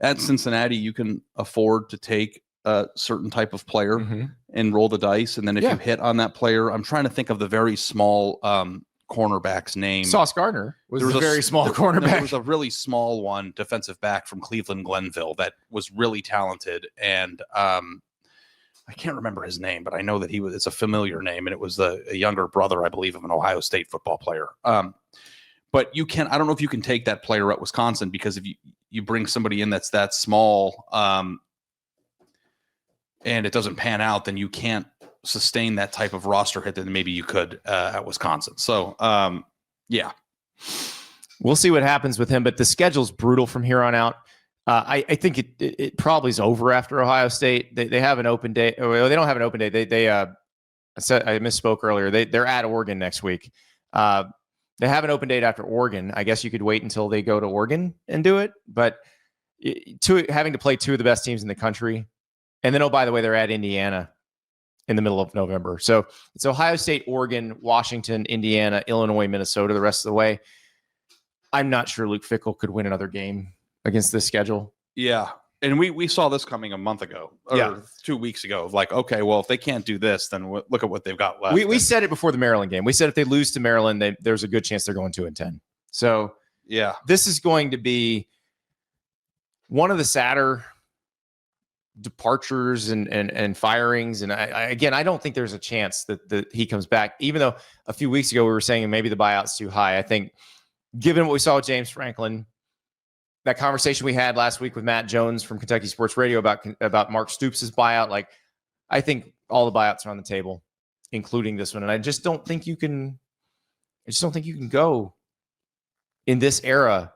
at Cincinnati, you can afford to take a certain type of player and roll the dice. And then if you hit on that player, I'm trying to think of the very small cornerback's name. Sauce Gardner was a very small cornerback. There was a really small one, defensive back from Cleveland Glenville, that was really talented. And I can't remember his name, but I know that it's a familiar name, and it was a younger brother, I believe, of an Ohio State football player. But I don't know if you can take that player at Wisconsin, because if you bring somebody in that's that small and it doesn't pan out, then you can't sustain that type of roster hit that maybe you could at Wisconsin. So, we'll see what happens with him, but the schedule's brutal from here on out. I think it probably is over after Ohio State. They have an open day. Or they don't have an open day. I misspoke earlier. They're at Oregon next week. They have an open date after Oregon. I guess you could wait until they go to Oregon and do it. But having to play two of the best teams in the country. And then, oh, by the way, they're at Indiana in the middle of November. So it's Ohio State, Oregon, Washington, Indiana, Illinois, Minnesota the rest of the way. I'm not sure Luke Fickell could win another game against this schedule. Yeah. And we saw this coming a month ago or 2 weeks ago. Like, okay, well, if they can't do this, then look at what they've got left. We said it before the Maryland game. We said if they lose to Maryland, there's a good chance they're going 2-10. So this is going to be one of the sadder departures and firings. And I don't think there's a chance that he comes back, even though a few weeks ago we were saying maybe the buyout's too high. I think given what we saw with James Franklin, that conversation we had last week with Matt Jones from Kentucky Sports Radio about Mark Stoops' buyout, like, I think all the buyouts are on the table, including this one. And I just don't think you can go in this era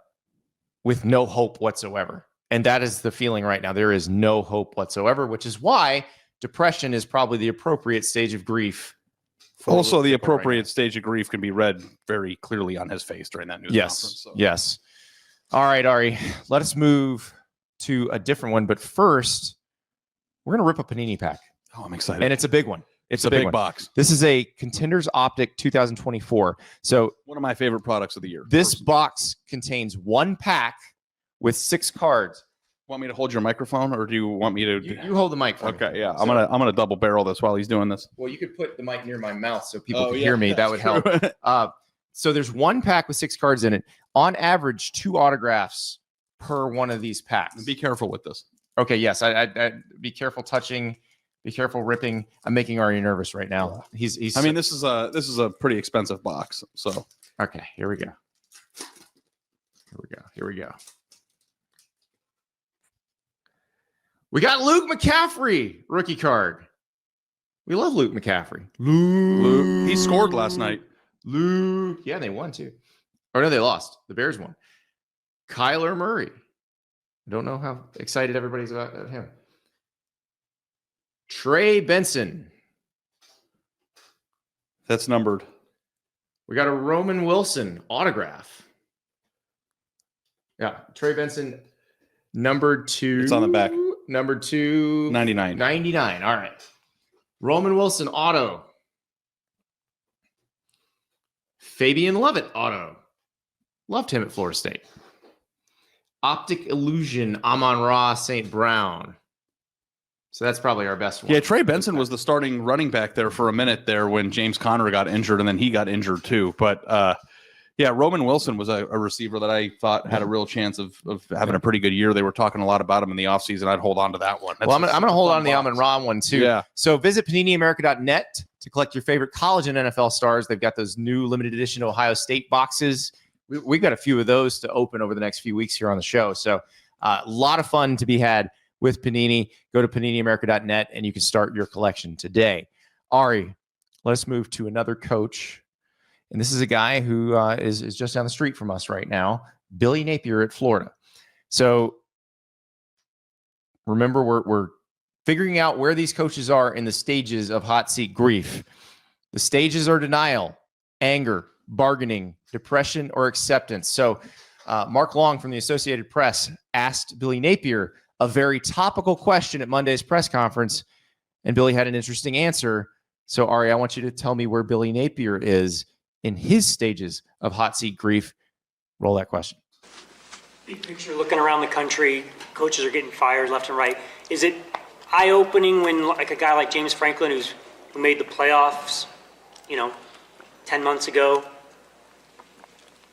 with no hope whatsoever. And that is the feeling right now. There is no hope whatsoever, which is why depression is probably the appropriate stage of grief. Also, the appropriate stage of grief can be read very clearly on his face during that news conference. So. Yes. All right, Ari, let us move to a different one. But first, we're going to rip a Panini pack. Oh, I'm excited. And it's a big one. It's a big box. This is a Contenders Optic 2024. So one of my favorite products of the year. This box contains one pack with 6 cards. Want me to hold your microphone, or do you want me to? You hold the mic for me. Okay, yeah. So, I'm gonna double barrel this while he's doing this. Well, you could put the mic near my mouth so people can hear me. That would help. So there's one pack with 6 cards in it. On average, 2 autographs per one of these packs. Be careful with this. Okay. Yes. I be careful touching. Be careful ripping. I'm making Ari nervous right now. He's. I mean, this is a pretty expensive box. So okay. Here we go. We got Luke McCaffrey rookie card. We love Luke McCaffrey. Luke. He scored last night. Luke. Yeah, they won too. Or no, they lost. The Bears won. Kyler Murray. I don't know how excited everybody's about him. Trey Benson. That's numbered. We got a Roman Wilson autograph. Yeah, Trey Benson, number 2. It's on the back. Number 2. 99. 99. All right. Roman Wilson auto. Fabian Lovett auto. Loved him at Florida State. Optic Illusion, Amon-Ra St. Brown. So that's probably our best one. Yeah, Trey Benson was the starting running back there for a minute there when James Conner got injured, and then he got injured too. But yeah, Roman Wilson was a receiver that I thought had a real chance of having a pretty good year. They were talking a lot about him in the offseason. I'd hold on to that one. Well, I'm going to hold on to the Amon-Ra one too. Yeah. So visit PaniniAmerica.net to collect your favorite college and NFL stars. They've got those new limited edition Ohio State boxes. We've got a few of those to open over the next few weeks here on the show. So a lot of fun to be had with Panini. Go to PaniniAmerica.net and you can start your collection today. Ari, let's move to another coach. And this is a guy who is just down the street from us right now, Billy Napier at Florida. So remember, we're figuring out where these coaches are in the stages of hot seat grief. The stages are denial, anger, bargaining, depression, or acceptance. So Mark Long from the Associated Press asked Billy Napier a very topical question at Monday's press conference, and Billy had an interesting answer. So Ari, I want you to tell me where Billy Napier is in his stages of hot seat grief. Roll that question. Big picture, looking around the country, coaches are getting fired left and right. Is it eye-opening when like a guy like James Franklin, who made the playoffs, 10 months ago,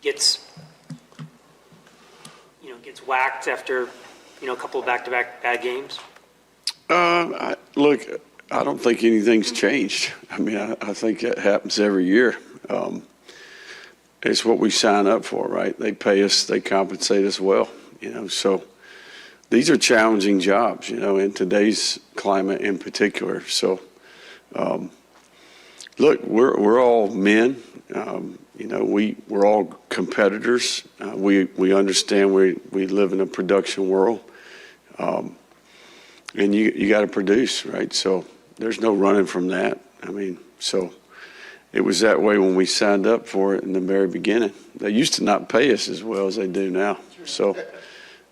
gets whacked after, a couple of back-to-back bad games? Look, I don't think anything's changed. I mean, I think that happens every year. It's what we sign up for, right? They pay us, they compensate us well, so these are challenging jobs, in today's climate in particular. So, look, we're all men, we're all competitors. We understand we live in a production world, and you got to produce, right? So there's no running from that. I mean, so it was that way when we signed up for it in the very beginning. They used to not pay us as well as they do now. So,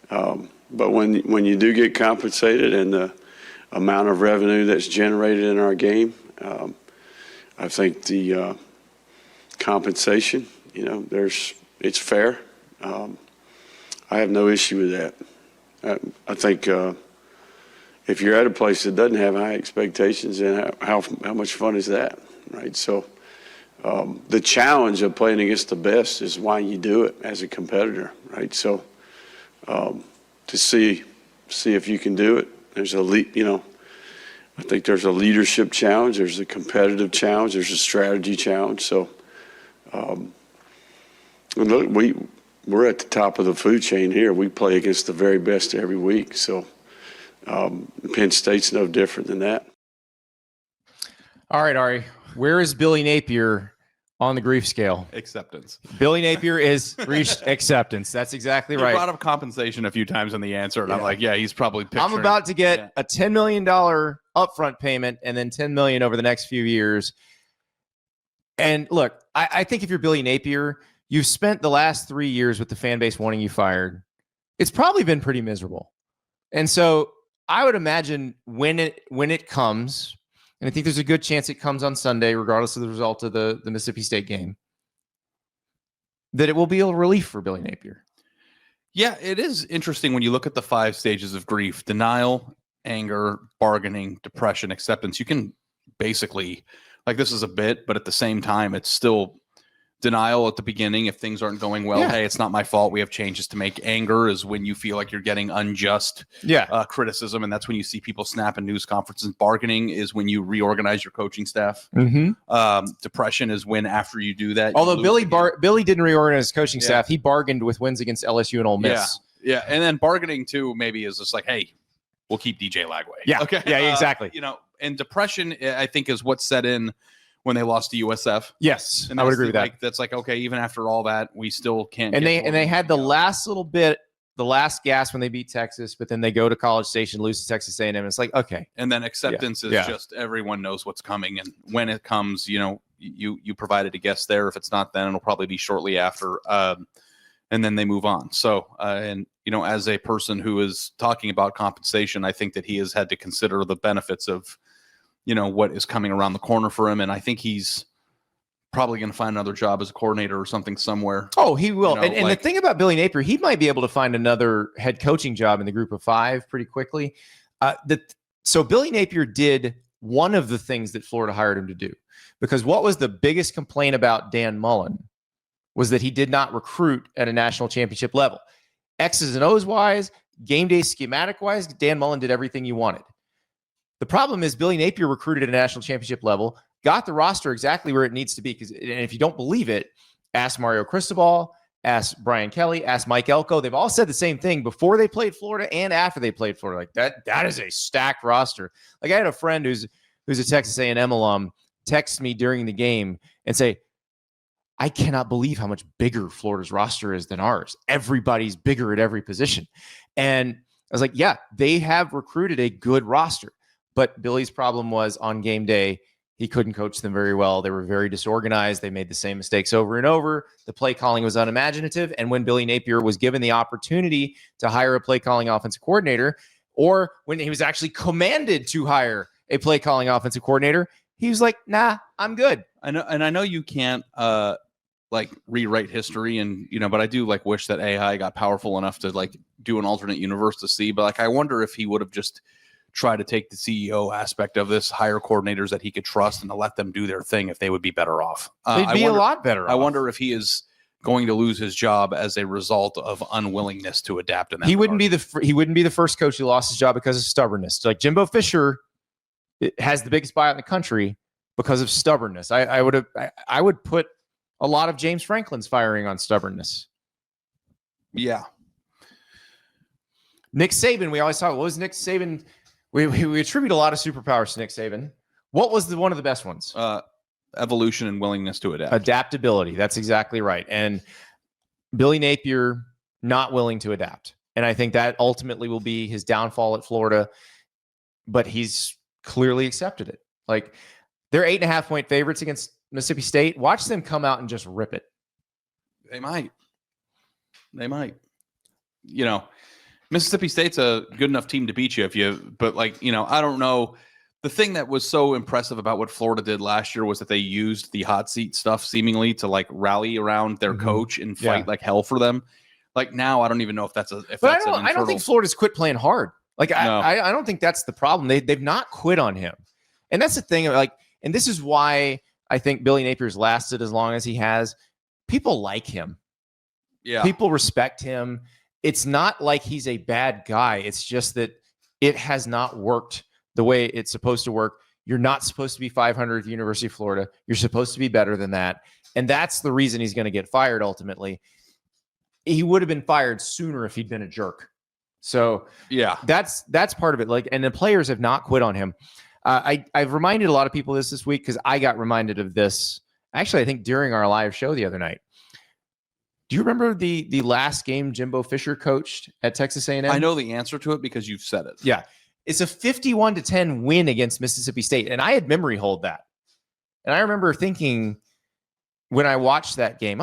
but when you do get compensated and the amount of revenue that's generated in our game, I think the compensation, it's fair. I have no issue with that. I think if you're at a place that doesn't have high expectations, then how much fun is that, right? So the challenge of playing against the best is why you do it as a competitor, right? So to see if you can do it, there's I think there's a leadership challenge, there's a competitive challenge, there's a strategy challenge. So look, we're at the top of the food chain here. We play against the very best every week. So Penn State's no different than that. All right, Ari, where is Billy Napier on the grief scale. Acceptance. Billy Napier is reached acceptance. That's exactly You right. brought up compensation a few times in the answer, and I'm like, yeah, he's probably picturing. I'm about to get a $10 million upfront payment and then $10 million over the next few years. And look, I think if you're Billy Napier, you've spent the last 3 years with the fan base wanting you fired. It's probably been pretty miserable. And so I would imagine when it comes, and I think there's a good chance it comes on Sunday, regardless of the result of the Mississippi State game, that it will be a relief for Billy Napier. Yeah, it is interesting when you look at the 5 stages of grief: denial, anger, bargaining, depression, acceptance. You can basically, like, this is a bit, but at the same time, it's still denial at the beginning if things aren't going well. Yeah. Hey, it's not my fault. We have changes to make. Anger is when you feel like you're getting unjust criticism, and that's when you see people snap in news conferences. Bargaining is when you reorganize your coaching staff. Depression is when after you do that. Although Billy didn't reorganize his coaching staff, he bargained with wins against LSU and Ole Miss. Yeah, and then bargaining too maybe is just like, hey, we'll keep DJ Lagway. Yeah, okay, yeah, exactly. And depression, I think, is what set in when they lost to USF. Yes, and I would agree with that. Like, that's like, okay, even after all that, we still can't. And they had the last little bit, the last gas when they beat Texas, but then they go to College Station, lose to Texas A&M. It's like, okay. And then acceptance is just everyone knows what's coming, and when it comes, you provided a guess there. If it's not then, it'll probably be shortly after, and then they move on. So, and as a person who is talking about compensation, I think that he has had to consider the benefits of what is coming around the corner for him. And I think he's probably going to find another job as a coordinator or something somewhere. Oh, he will. And the thing about Billy Napier, he might be able to find another head coaching job in the group of 5 pretty quickly. So Billy Napier did one of the things that Florida hired him to do, because what was the biggest complaint about Dan Mullen was that he did not recruit at a national championship level. X's and O's wise, game day schematic wise, Dan Mullen did everything you wanted. The problem is Billy Napier recruited at a national championship level, got the roster exactly where it needs to be. And if you don't believe it, ask Mario Cristobal, ask Brian Kelly, ask Mike Elko. They've all said the same thing before they played Florida and after they played Florida. Like that is a stacked roster. Like, I had a friend who's a Texas A&M alum text me during the game and say, I cannot believe how much bigger Florida's roster is than ours. Everybody's bigger at every position. And I was like, yeah, they have recruited a good roster. But Billy's problem was on game day, he couldn't coach them very well. They were very disorganized. They made the same mistakes over and over. The play calling was unimaginative. And when Billy Napier was given the opportunity to hire a play calling offensive coordinator, or when he was actually commanded to hire a play calling offensive coordinator, he was like, nah, I'm good. I know you can't rewrite history, and but I do wish that AI got powerful enough to do an alternate universe to see. But I wonder if he would have just try to take the CEO aspect of this, hire coordinators that he could trust, and to let them do their thing, if they would be better off. They'd be a lot better off. I wonder if he is going to lose his job as a result of unwillingness to adapt in that He wouldn't be the first coach who lost his job because of stubbornness. Like Jimbo Fisher has the biggest buyout in the country because of stubbornness. I would put a lot of James Franklin's firing on stubbornness. Yeah. Nick Saban, we always talk, what was Nick Saban? We attribute a lot of superpowers to Nick Saban. What was one of the best ones? Evolution and willingness to adapt. Adaptability. That's exactly right. And Billy Napier not willing to adapt. And I think that ultimately will be his downfall at Florida. But he's clearly accepted it. They're 8.5-point favorites against Mississippi State. Watch them come out and just rip it. They might. Mississippi State's a good enough team to beat you but I don't know. The thing that was so impressive about what Florida did last year was that they used the hot seat stuff seemingly to rally around their coach and fight like hell for them. Now, I don't even know if that's I don't think Florida's quit playing hard. No. I don't think that's the problem. They've not quit on him. And that's the thing. And this is why I think Billy Napier's lasted as long as he has. People like him. Yeah. People respect him. It's not like he's a bad guy. It's just that it has not worked the way it's supposed to work. You're not supposed to be 500 at the University of Florida. You're supposed to be better than that. And that's the reason he's going to get fired ultimately. He would have been fired sooner if he'd been a jerk. So yeah, that's part of it. And the players have not quit on him. I've reminded a lot of people this week because I got reminded of this actually, I think during our live show the other night. Do you remember the last game Jimbo Fisher coached at Texas A&M? I know the answer to it because you've said it. Yeah. It's a 51-10 win against Mississippi State. And I had memory hold that. And I remember thinking when I watched that game,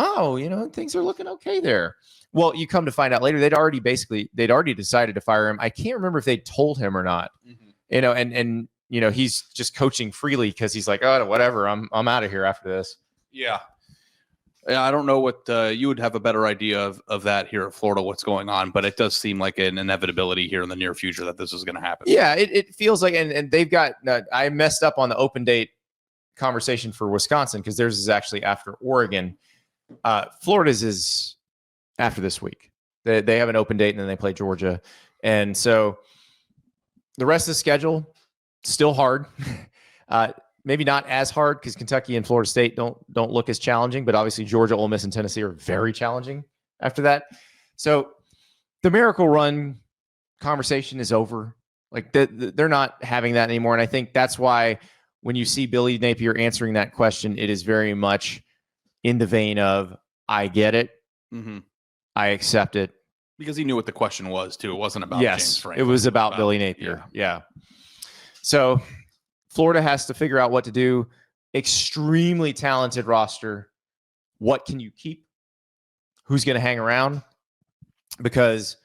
things are looking okay there. Well, you come to find out later, they'd already decided to fire him. I can't remember if they told him or not, and he's just coaching freely because he's like, oh, whatever. I'm out of here after this. Yeah. I don't know what you would have a better idea of that here at Florida, what's going on, but it does seem like an inevitability here in the near future that this is going to happen. Yeah, it feels like, and they've got, I messed up on the open date conversation for Wisconsin because theirs is actually after Oregon. Florida's is after this week. They have an open date and then they play Georgia. And so the rest of the schedule, still hard. Maybe not as hard because Kentucky and Florida State don't look as challenging, but obviously Georgia, Ole Miss, and Tennessee are very challenging after that. So the Miracle Run conversation is over. Like they're not having that anymore. And I think that's why when you see Billy Napier answering that question, it is very much in the vein of, I get it. Mm-hmm. I accept it. Because he knew what the question was, too. It wasn't about James Franklin. It was about Billy Napier. Yeah. So Florida has to figure out what to do. Extremely talented roster. What can you keep? Who's going to hang around? Because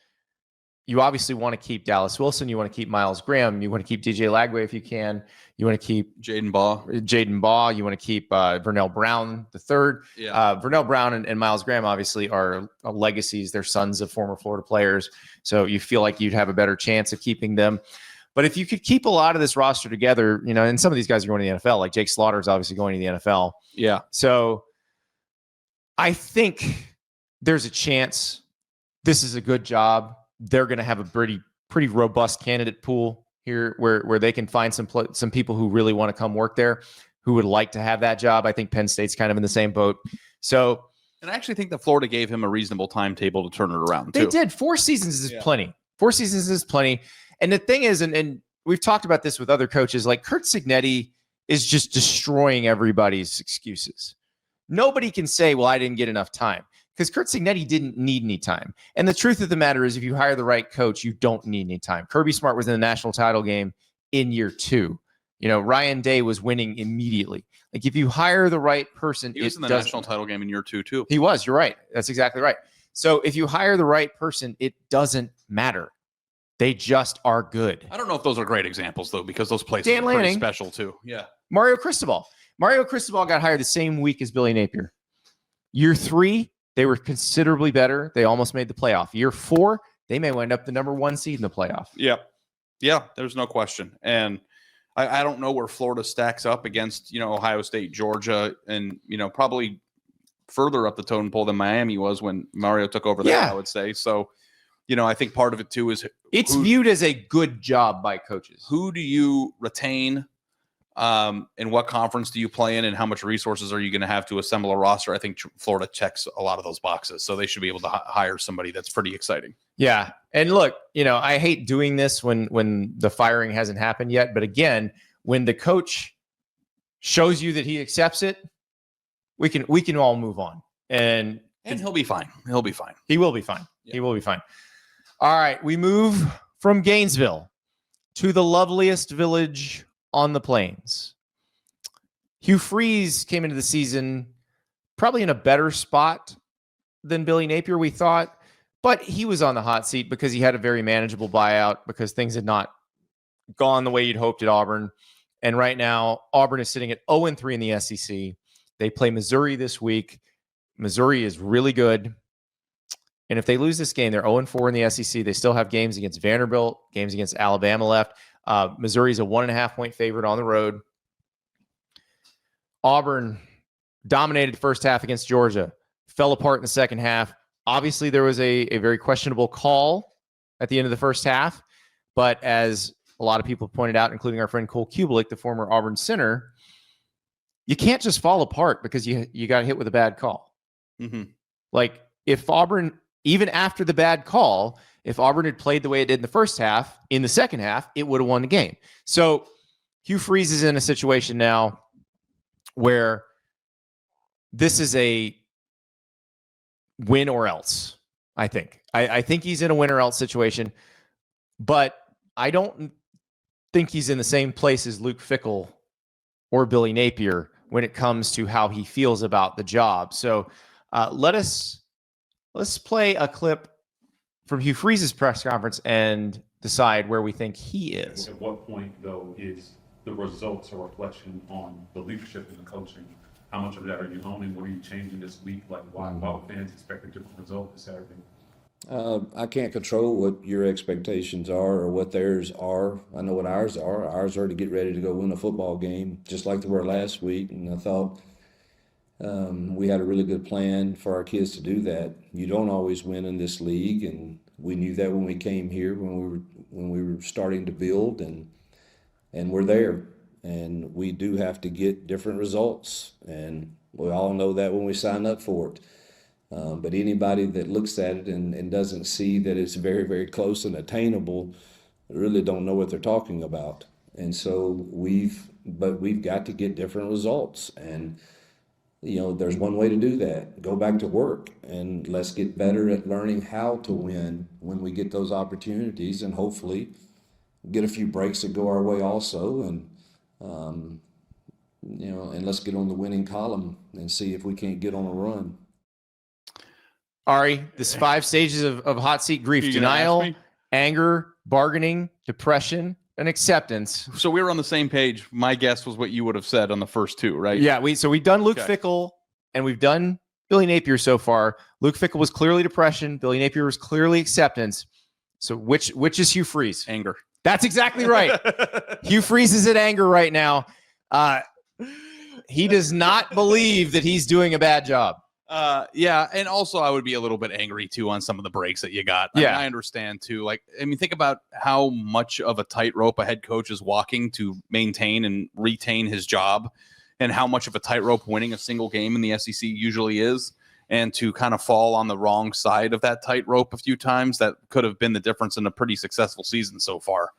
you obviously want to keep Dallas Wilson. You want to keep Miles Graham. You want to keep DJ Lagway if you can. You want to keep Jaden Baugh. You want to keep Vernell Brown the third. Yeah. Vernell Brown and Miles Graham obviously are legacies. They're sons of former Florida players. So you feel like you'd have a better chance of keeping them. But if you could keep a lot of this roster together, and some of these guys are going to the NFL, like Jake Slaughter is obviously going to the NFL. Yeah. So I think there's a chance this is a good job. They're going to have a pretty robust candidate pool here where they can find some people who really want to come work there, who would like to have that job. I think Penn State's kind of in the same boat. So, and I actually think that Florida gave him a reasonable timetable to turn it around, too. They did. 4 seasons is plenty. 4 seasons is plenty. And the thing is, and we've talked about this with other coaches, like Curt Cignetti is just destroying everybody's excuses. Nobody can say, well, I didn't get enough time, because Curt Cignetti didn't need any time. And the truth of the matter is, if you hire the right coach, you don't need any time. Kirby Smart was in the national title game in year 2. Ryan Day was winning immediately. Like, if you hire the right person, he was in the national title game in year 2 too. He was. You're right. That's exactly right. So if you hire the right person, it doesn't matter. They just are good. I don't know if those are great examples, though, because those places are pretty special, too. Yeah. Mario Cristobal got hired the same week as Billy Napier. Year 3, they were considerably better. They almost made the playoff. Year 4, they may wind up the number 1 seed in the playoff. Yep. Yeah, there's no question. And I don't know where Florida stacks up against, Ohio State, Georgia, and, probably further up the totem pole than Miami was when Mario took over there, I would say. So, I think part of it, too, is it's viewed as a good job by coaches. Who do you retain? And what conference do you play in? And how much resources are you going to have to assemble a roster? I think Florida checks a lot of those boxes. So they should be able to hire somebody that's pretty exciting. Yeah. And look, I hate doing this when the firing hasn't happened yet. But again, when the coach shows you that he accepts it, we can all move on. And he'll be fine. He'll be fine. He will be fine. Yeah. He will be fine. All right, we move from Gainesville to the loveliest village on the plains. Hugh Freeze came into the season probably in a better spot than Billy Napier, we thought, but he was on the hot seat because he had a very manageable buyout because things had not gone the way you'd hoped at Auburn. And right now, Auburn is sitting at 0-3 in the SEC. They play Missouri this week. Missouri is really good. And if they lose this game, they're 0-4 in the SEC. They still have games against Vanderbilt, games against Alabama left. Missouri's a 1.5-point favorite on the road. Auburn dominated the first half against Georgia, fell apart in the second half. Obviously, there was a very questionable call at the end of the first half. But as a lot of people pointed out, including our friend Cole Kubelik, the former Auburn center, you can't just fall apart because you got hit with a bad call. Mm-hmm. Like, if Auburn, even after the bad call, if Auburn had played the way it did in the first half, in the second half, it would have won the game. So Hugh Freeze is in a situation now where this is a win or else, I think. I think he's in a win or else situation, but I don't think he's in the same place as Luke Fickell or Billy Napier when it comes to how he feels about the job. So let's play a clip from Hugh Freeze's press conference and decide where we think he is. At what point, though, is the results a reflection on the leadership and the coaching? How much of that are you owning? What are you changing this week? Like, why fans expect a different result this Saturday? I can't control what your expectations are or what theirs are. I know what ours are. Ours are to get ready to go win a football game, just like they were last week. And I thought we had a really good plan for our kids to do that. You don't always win in this league, and we knew that when we came here, when we were starting to build, and we're there. And we do have to get different results, and we all know that when we sign up for it. But anybody that looks at it and doesn't see that it's very, very close and attainable really don't know what they're talking about. And so we've got to get different results. And, there's one way to do that. Go back to work, and let's get better at learning how to win when we get those opportunities, and hopefully get a few breaks that go our way also. And, and let's get on the winning column and see if we can't get on a run. Ari, this 5 stages of hot seat grief: denial, anger, bargaining, depression, and acceptance. So we were on the same page. My guess was what you would have said on the first 2, right? Yeah, we've done Luke Fickell and we've done Billy Napier so far. Luke Fickell was clearly depression. Billy Napier was clearly acceptance. So which is Hugh Freeze? Anger. That's exactly right. Hugh Freeze is at anger right now. He does not believe that he's doing a bad job. Yeah, and also I would be a little bit angry too on some of the breaks that you got. I mean, I understand too. Like, think about how much of a tightrope a head coach is walking to maintain and retain his job, and how much of a tightrope winning a single game in the SEC usually is. And to kind of fall on the wrong side of that tightrope a few times, that could have been the difference in a pretty successful season so far.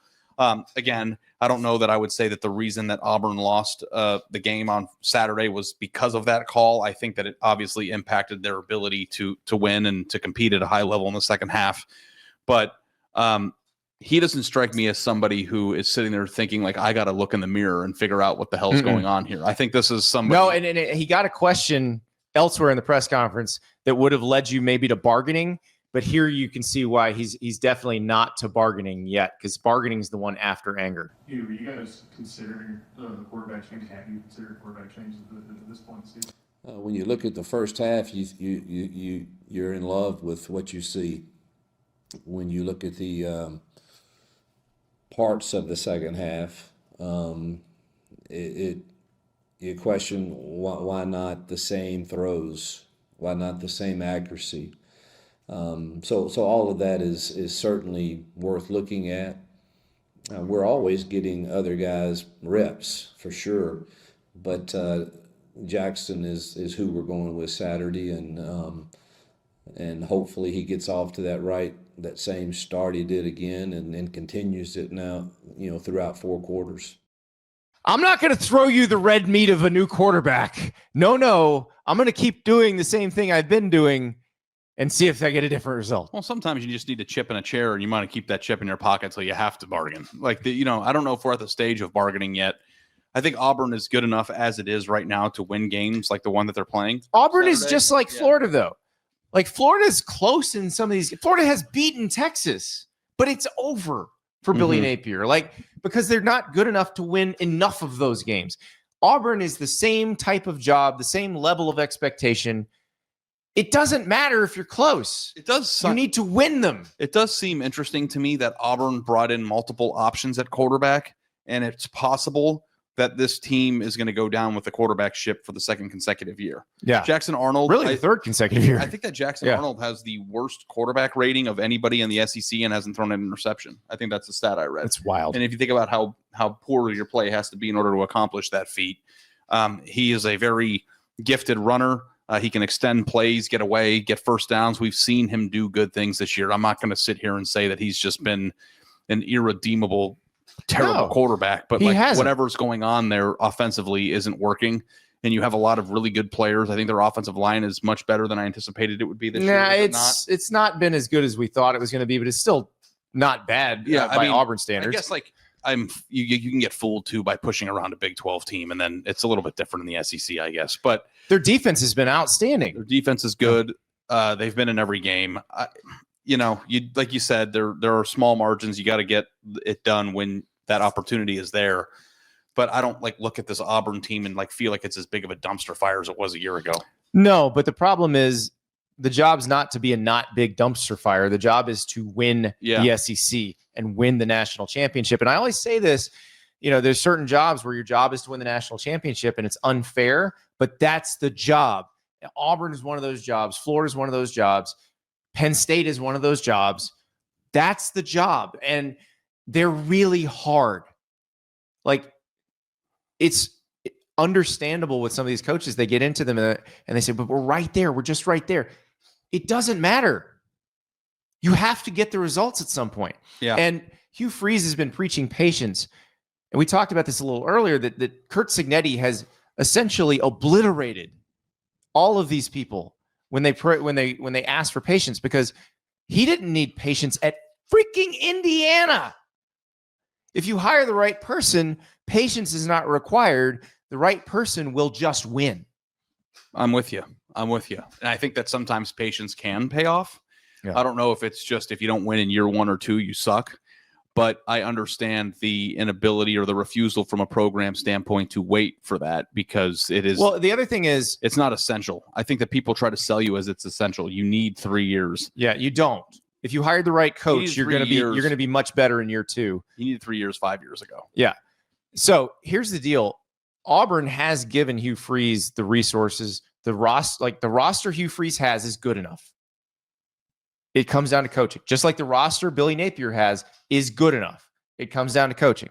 Again, I don't know that I would say that the reason that Auburn lost the game on Saturday was because of that call. I think that it obviously impacted their ability to win and to compete at a high level in the second half. But he doesn't strike me as somebody who is sitting there thinking, like, I got to look in the mirror and figure out what the hell's going on here. I think this is somebody. No, and he got a question elsewhere in the press conference that would have led you maybe to bargaining. But here you can see why he's definitely not to bargaining yet, because bargaining is the one after anger. Hugh, are you guys considering the quarterback change? Have you considered quarterback changes at this point in the season? When you look at the first half, you're in love with what you see. When you look at the parts of the second half, you question why not the same throws, why not the same accuracy. So all of that is certainly worth looking at. We're always getting other guys reps for sure, but Jackson is who we're going with Saturday, and hopefully he gets off to that same start he did again, and continues it now, throughout 4 quarters. I'm not going to throw you the red meat of a new quarterback. No, I'm going to keep doing the same thing I've been doing and see if I get a different result. Well, sometimes you just need a chip in a chair, and you want to keep that chip in your pocket so you have to bargain. Like, I don't know if we're at the stage of bargaining yet. I think Auburn is good enough as it is right now to win games like the one that they're playing. Auburn Saturday is just like Florida, though. Like, Florida's close in some of these. Florida has beaten Texas, but it's over for Billy Napier. Like, because they're not good enough to win enough of those games. Auburn is the same type of job, the same level of expectation. It doesn't matter if you're close. It does. You need to win them. It does seem interesting to me that Auburn brought in multiple options at quarterback, and it's possible that this team is going to go down with the quarterback ship for the 2nd consecutive year. Yeah. Jackson Arnold. Really, the 3rd consecutive year. I think that Jackson Arnold has the worst quarterback rating of anybody in the SEC and hasn't thrown an interception. I think that's the stat I read. That's wild. And if you think about how poor your play has to be in order to accomplish that feat, he is a very gifted runner. He can extend plays, get away, get first downs. We've seen him do good things this year. I'm not going to sit here and say that he's just been an irredeemable, terrible quarterback, but whatever's going on there offensively isn't working. and you have a lot of really good players. I think their offensive line is much better than I anticipated it would be this year. It's not been as good as we thought it was going to be, but it's still not bad by Auburn standards. I guess you can get fooled too by pushing around a Big 12 team, and then it's a little bit different in the SEC, I guess. But their defense has been outstanding. Their defense is good. They've been in every game. Like you said, there are small margins. You got to get it done when that opportunity is there. But I don't look at this Auburn team and feel like it's as big of a dumpster fire as it was a year ago. No, but the problem is the job's not to be a not big dumpster fire. The job is to win the SEC and win the national championship. And I always say this, there's certain jobs where your job is to win the national championship and it's unfair, but that's the job. Auburn is one of those jobs. Florida is one of those jobs. Penn State is one of those jobs. That's the job. And they're really hard. It's understandable with some of these coaches. They get into them and they say, but we're right there. We're just right there. It doesn't matter. You have to get the results at some point. Yeah. And Hugh Freeze has been preaching patience. And we talked about this a little earlier, that Curt Cignetti has essentially obliterated all of these people when they asked for patience, because he didn't need patience at freaking Indiana. If you hire the right person, patience is not required. The right person will just win. I'm with you. And I think that sometimes patience can pay off. Yeah. I don't know if it's just if you don't win in year 1 or 2, you suck. But I understand the inability or the refusal from a program standpoint to wait for that, because it is. Well, the other thing is, it's not essential. I think that people try to sell you as it's essential. You need 3 years. Yeah, you don't. If you hired the right coach, you're going to be much better in year 2. You needed 3 years 5 years ago. Yeah. So here's the deal. Auburn has given Hugh Freeze the resources. The roster Hugh Freeze has is good enough. It comes down to coaching. Just like the roster Billy Napier has is good enough. It comes down to coaching.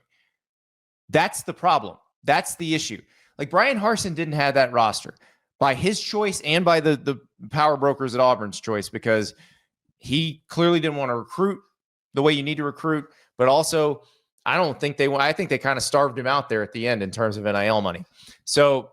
That's the problem. That's the issue. Brian Harsin didn't have that roster by his choice and by the power brokers at Auburn's choice, because he clearly didn't want to recruit the way you need to recruit, but also I think they kind of starved him out there at the end in terms of NIL money. So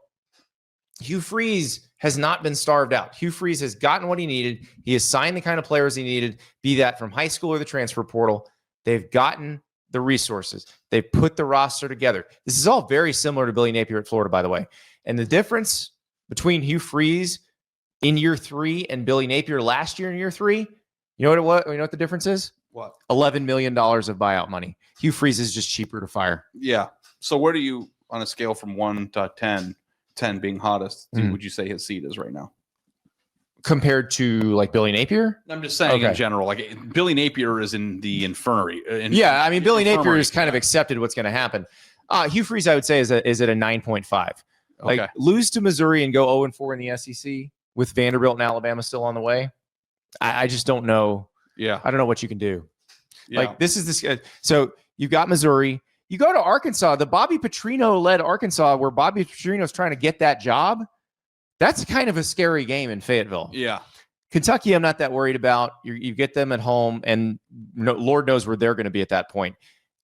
Hugh Freeze has not been starved out. Hugh Freeze has gotten what he needed. He has signed the kind of players he needed, be that from high school or the transfer portal. They've gotten the resources. They've put the roster together. This is all very similar to Billy Napier at Florida, by the way. And the difference between Hugh Freeze in year 3 and Billy Napier last year in year 3, you know what it was? You know what the difference is? What? $11 million of buyout money. Hugh Freeze is just cheaper to fire. Yeah. So where do you, on a scale from 1 to 10 being hottest, would you say his seat is right now? Compared to Billy Napier? I'm just saying in general. Billy Napier is in the infirmary. Billy Napier has kind of accepted what's going to happen. Hugh Freeze, I would say, is at a 9.5. Okay. Lose to Missouri and go 0-4 in the SEC with Vanderbilt and Alabama still on the way. I just don't know. Yeah. I don't know what you can do. Yeah. So you've got Missouri. You go to Arkansas, the Bobby Petrino led Arkansas, where Bobby Petrino's trying to get that job. That's kind of a scary game in Fayetteville. Yeah. Kentucky, I'm not that worried about. You get them at home, and Lord knows where they're going to be at that point.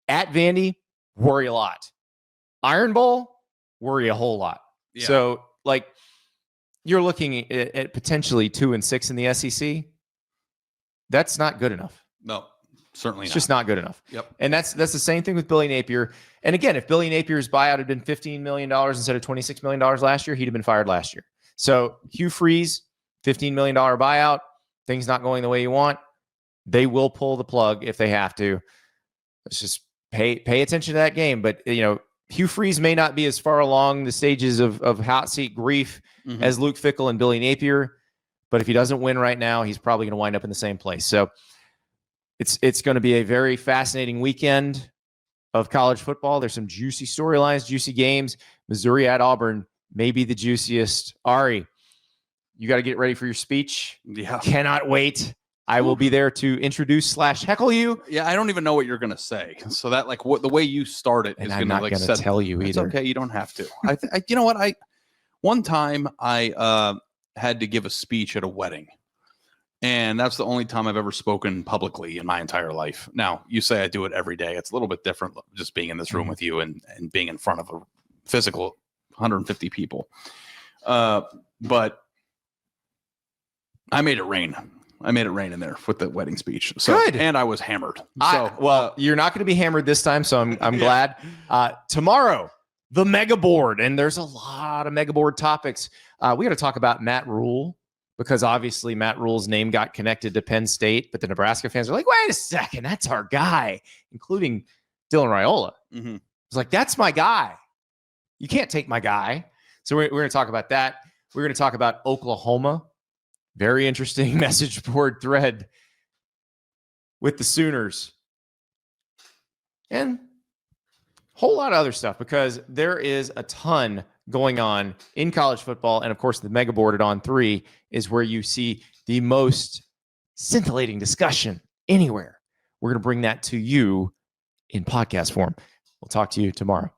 At Vandy, worry a lot. Iron Bowl, worry a whole lot. Yeah. So, you're looking at potentially 2-6 in the SEC. That's not good enough. No, certainly it's just not good enough. Yep. And that's the same thing with Billy Napier. And again, if Billy Napier's buyout had been $15 million instead of $26 million last year, he'd have been fired last year. So Hugh Freeze, $15 million buyout, things not going the way you want. They will pull the plug if they have to. Let's just pay attention to that game. But, Hugh Freeze may not be as far along the stages of hot seat grief as Luke Fickell and Billy Napier. But if he doesn't win right now, he's probably going to wind up in the same place. So it's going to be a very fascinating weekend of college football. There's some juicy storylines, juicy games. Missouri at Auburn may be the juiciest. Ari, you got to get ready for your speech. Yeah. Cannot wait. I will be there to introduce / heckle you. Yeah, I don't even know what you're going to say. So that the way you start it is going to not going to tell you either. It's okay, you don't have to. You know what? One time I had to give a speech at a wedding. And that's the only time I've ever spoken publicly in my entire life. Now, you say I do it every day. It's a little bit different just being in this room with you and being in front of a physical 150 people. But I made it rain. I made it rain in there with the wedding speech. So, Good. And I was hammered. So, Well, you're not going to be hammered this time, so I'm glad. Tomorrow, the Megaboard, and there's a lot of Megaboard topics. We got to talk about Matt Rule, because obviously Matt Rule's name got connected to Penn State, but the Nebraska fans are like, wait a second, that's our guy, including Dylan Raiola. mm-hmm. It's like, that's my guy. You can't take my guy. So we're going to talk about that. We're going to talk about Oklahoma. Very interesting message board thread with the Sooners. And a whole lot of other stuff, because there is a ton going on in college football. And of course, the Megaboard at On3 is where you see the most scintillating discussion anywhere. We're going to bring that to you in podcast form. We'll talk to you tomorrow.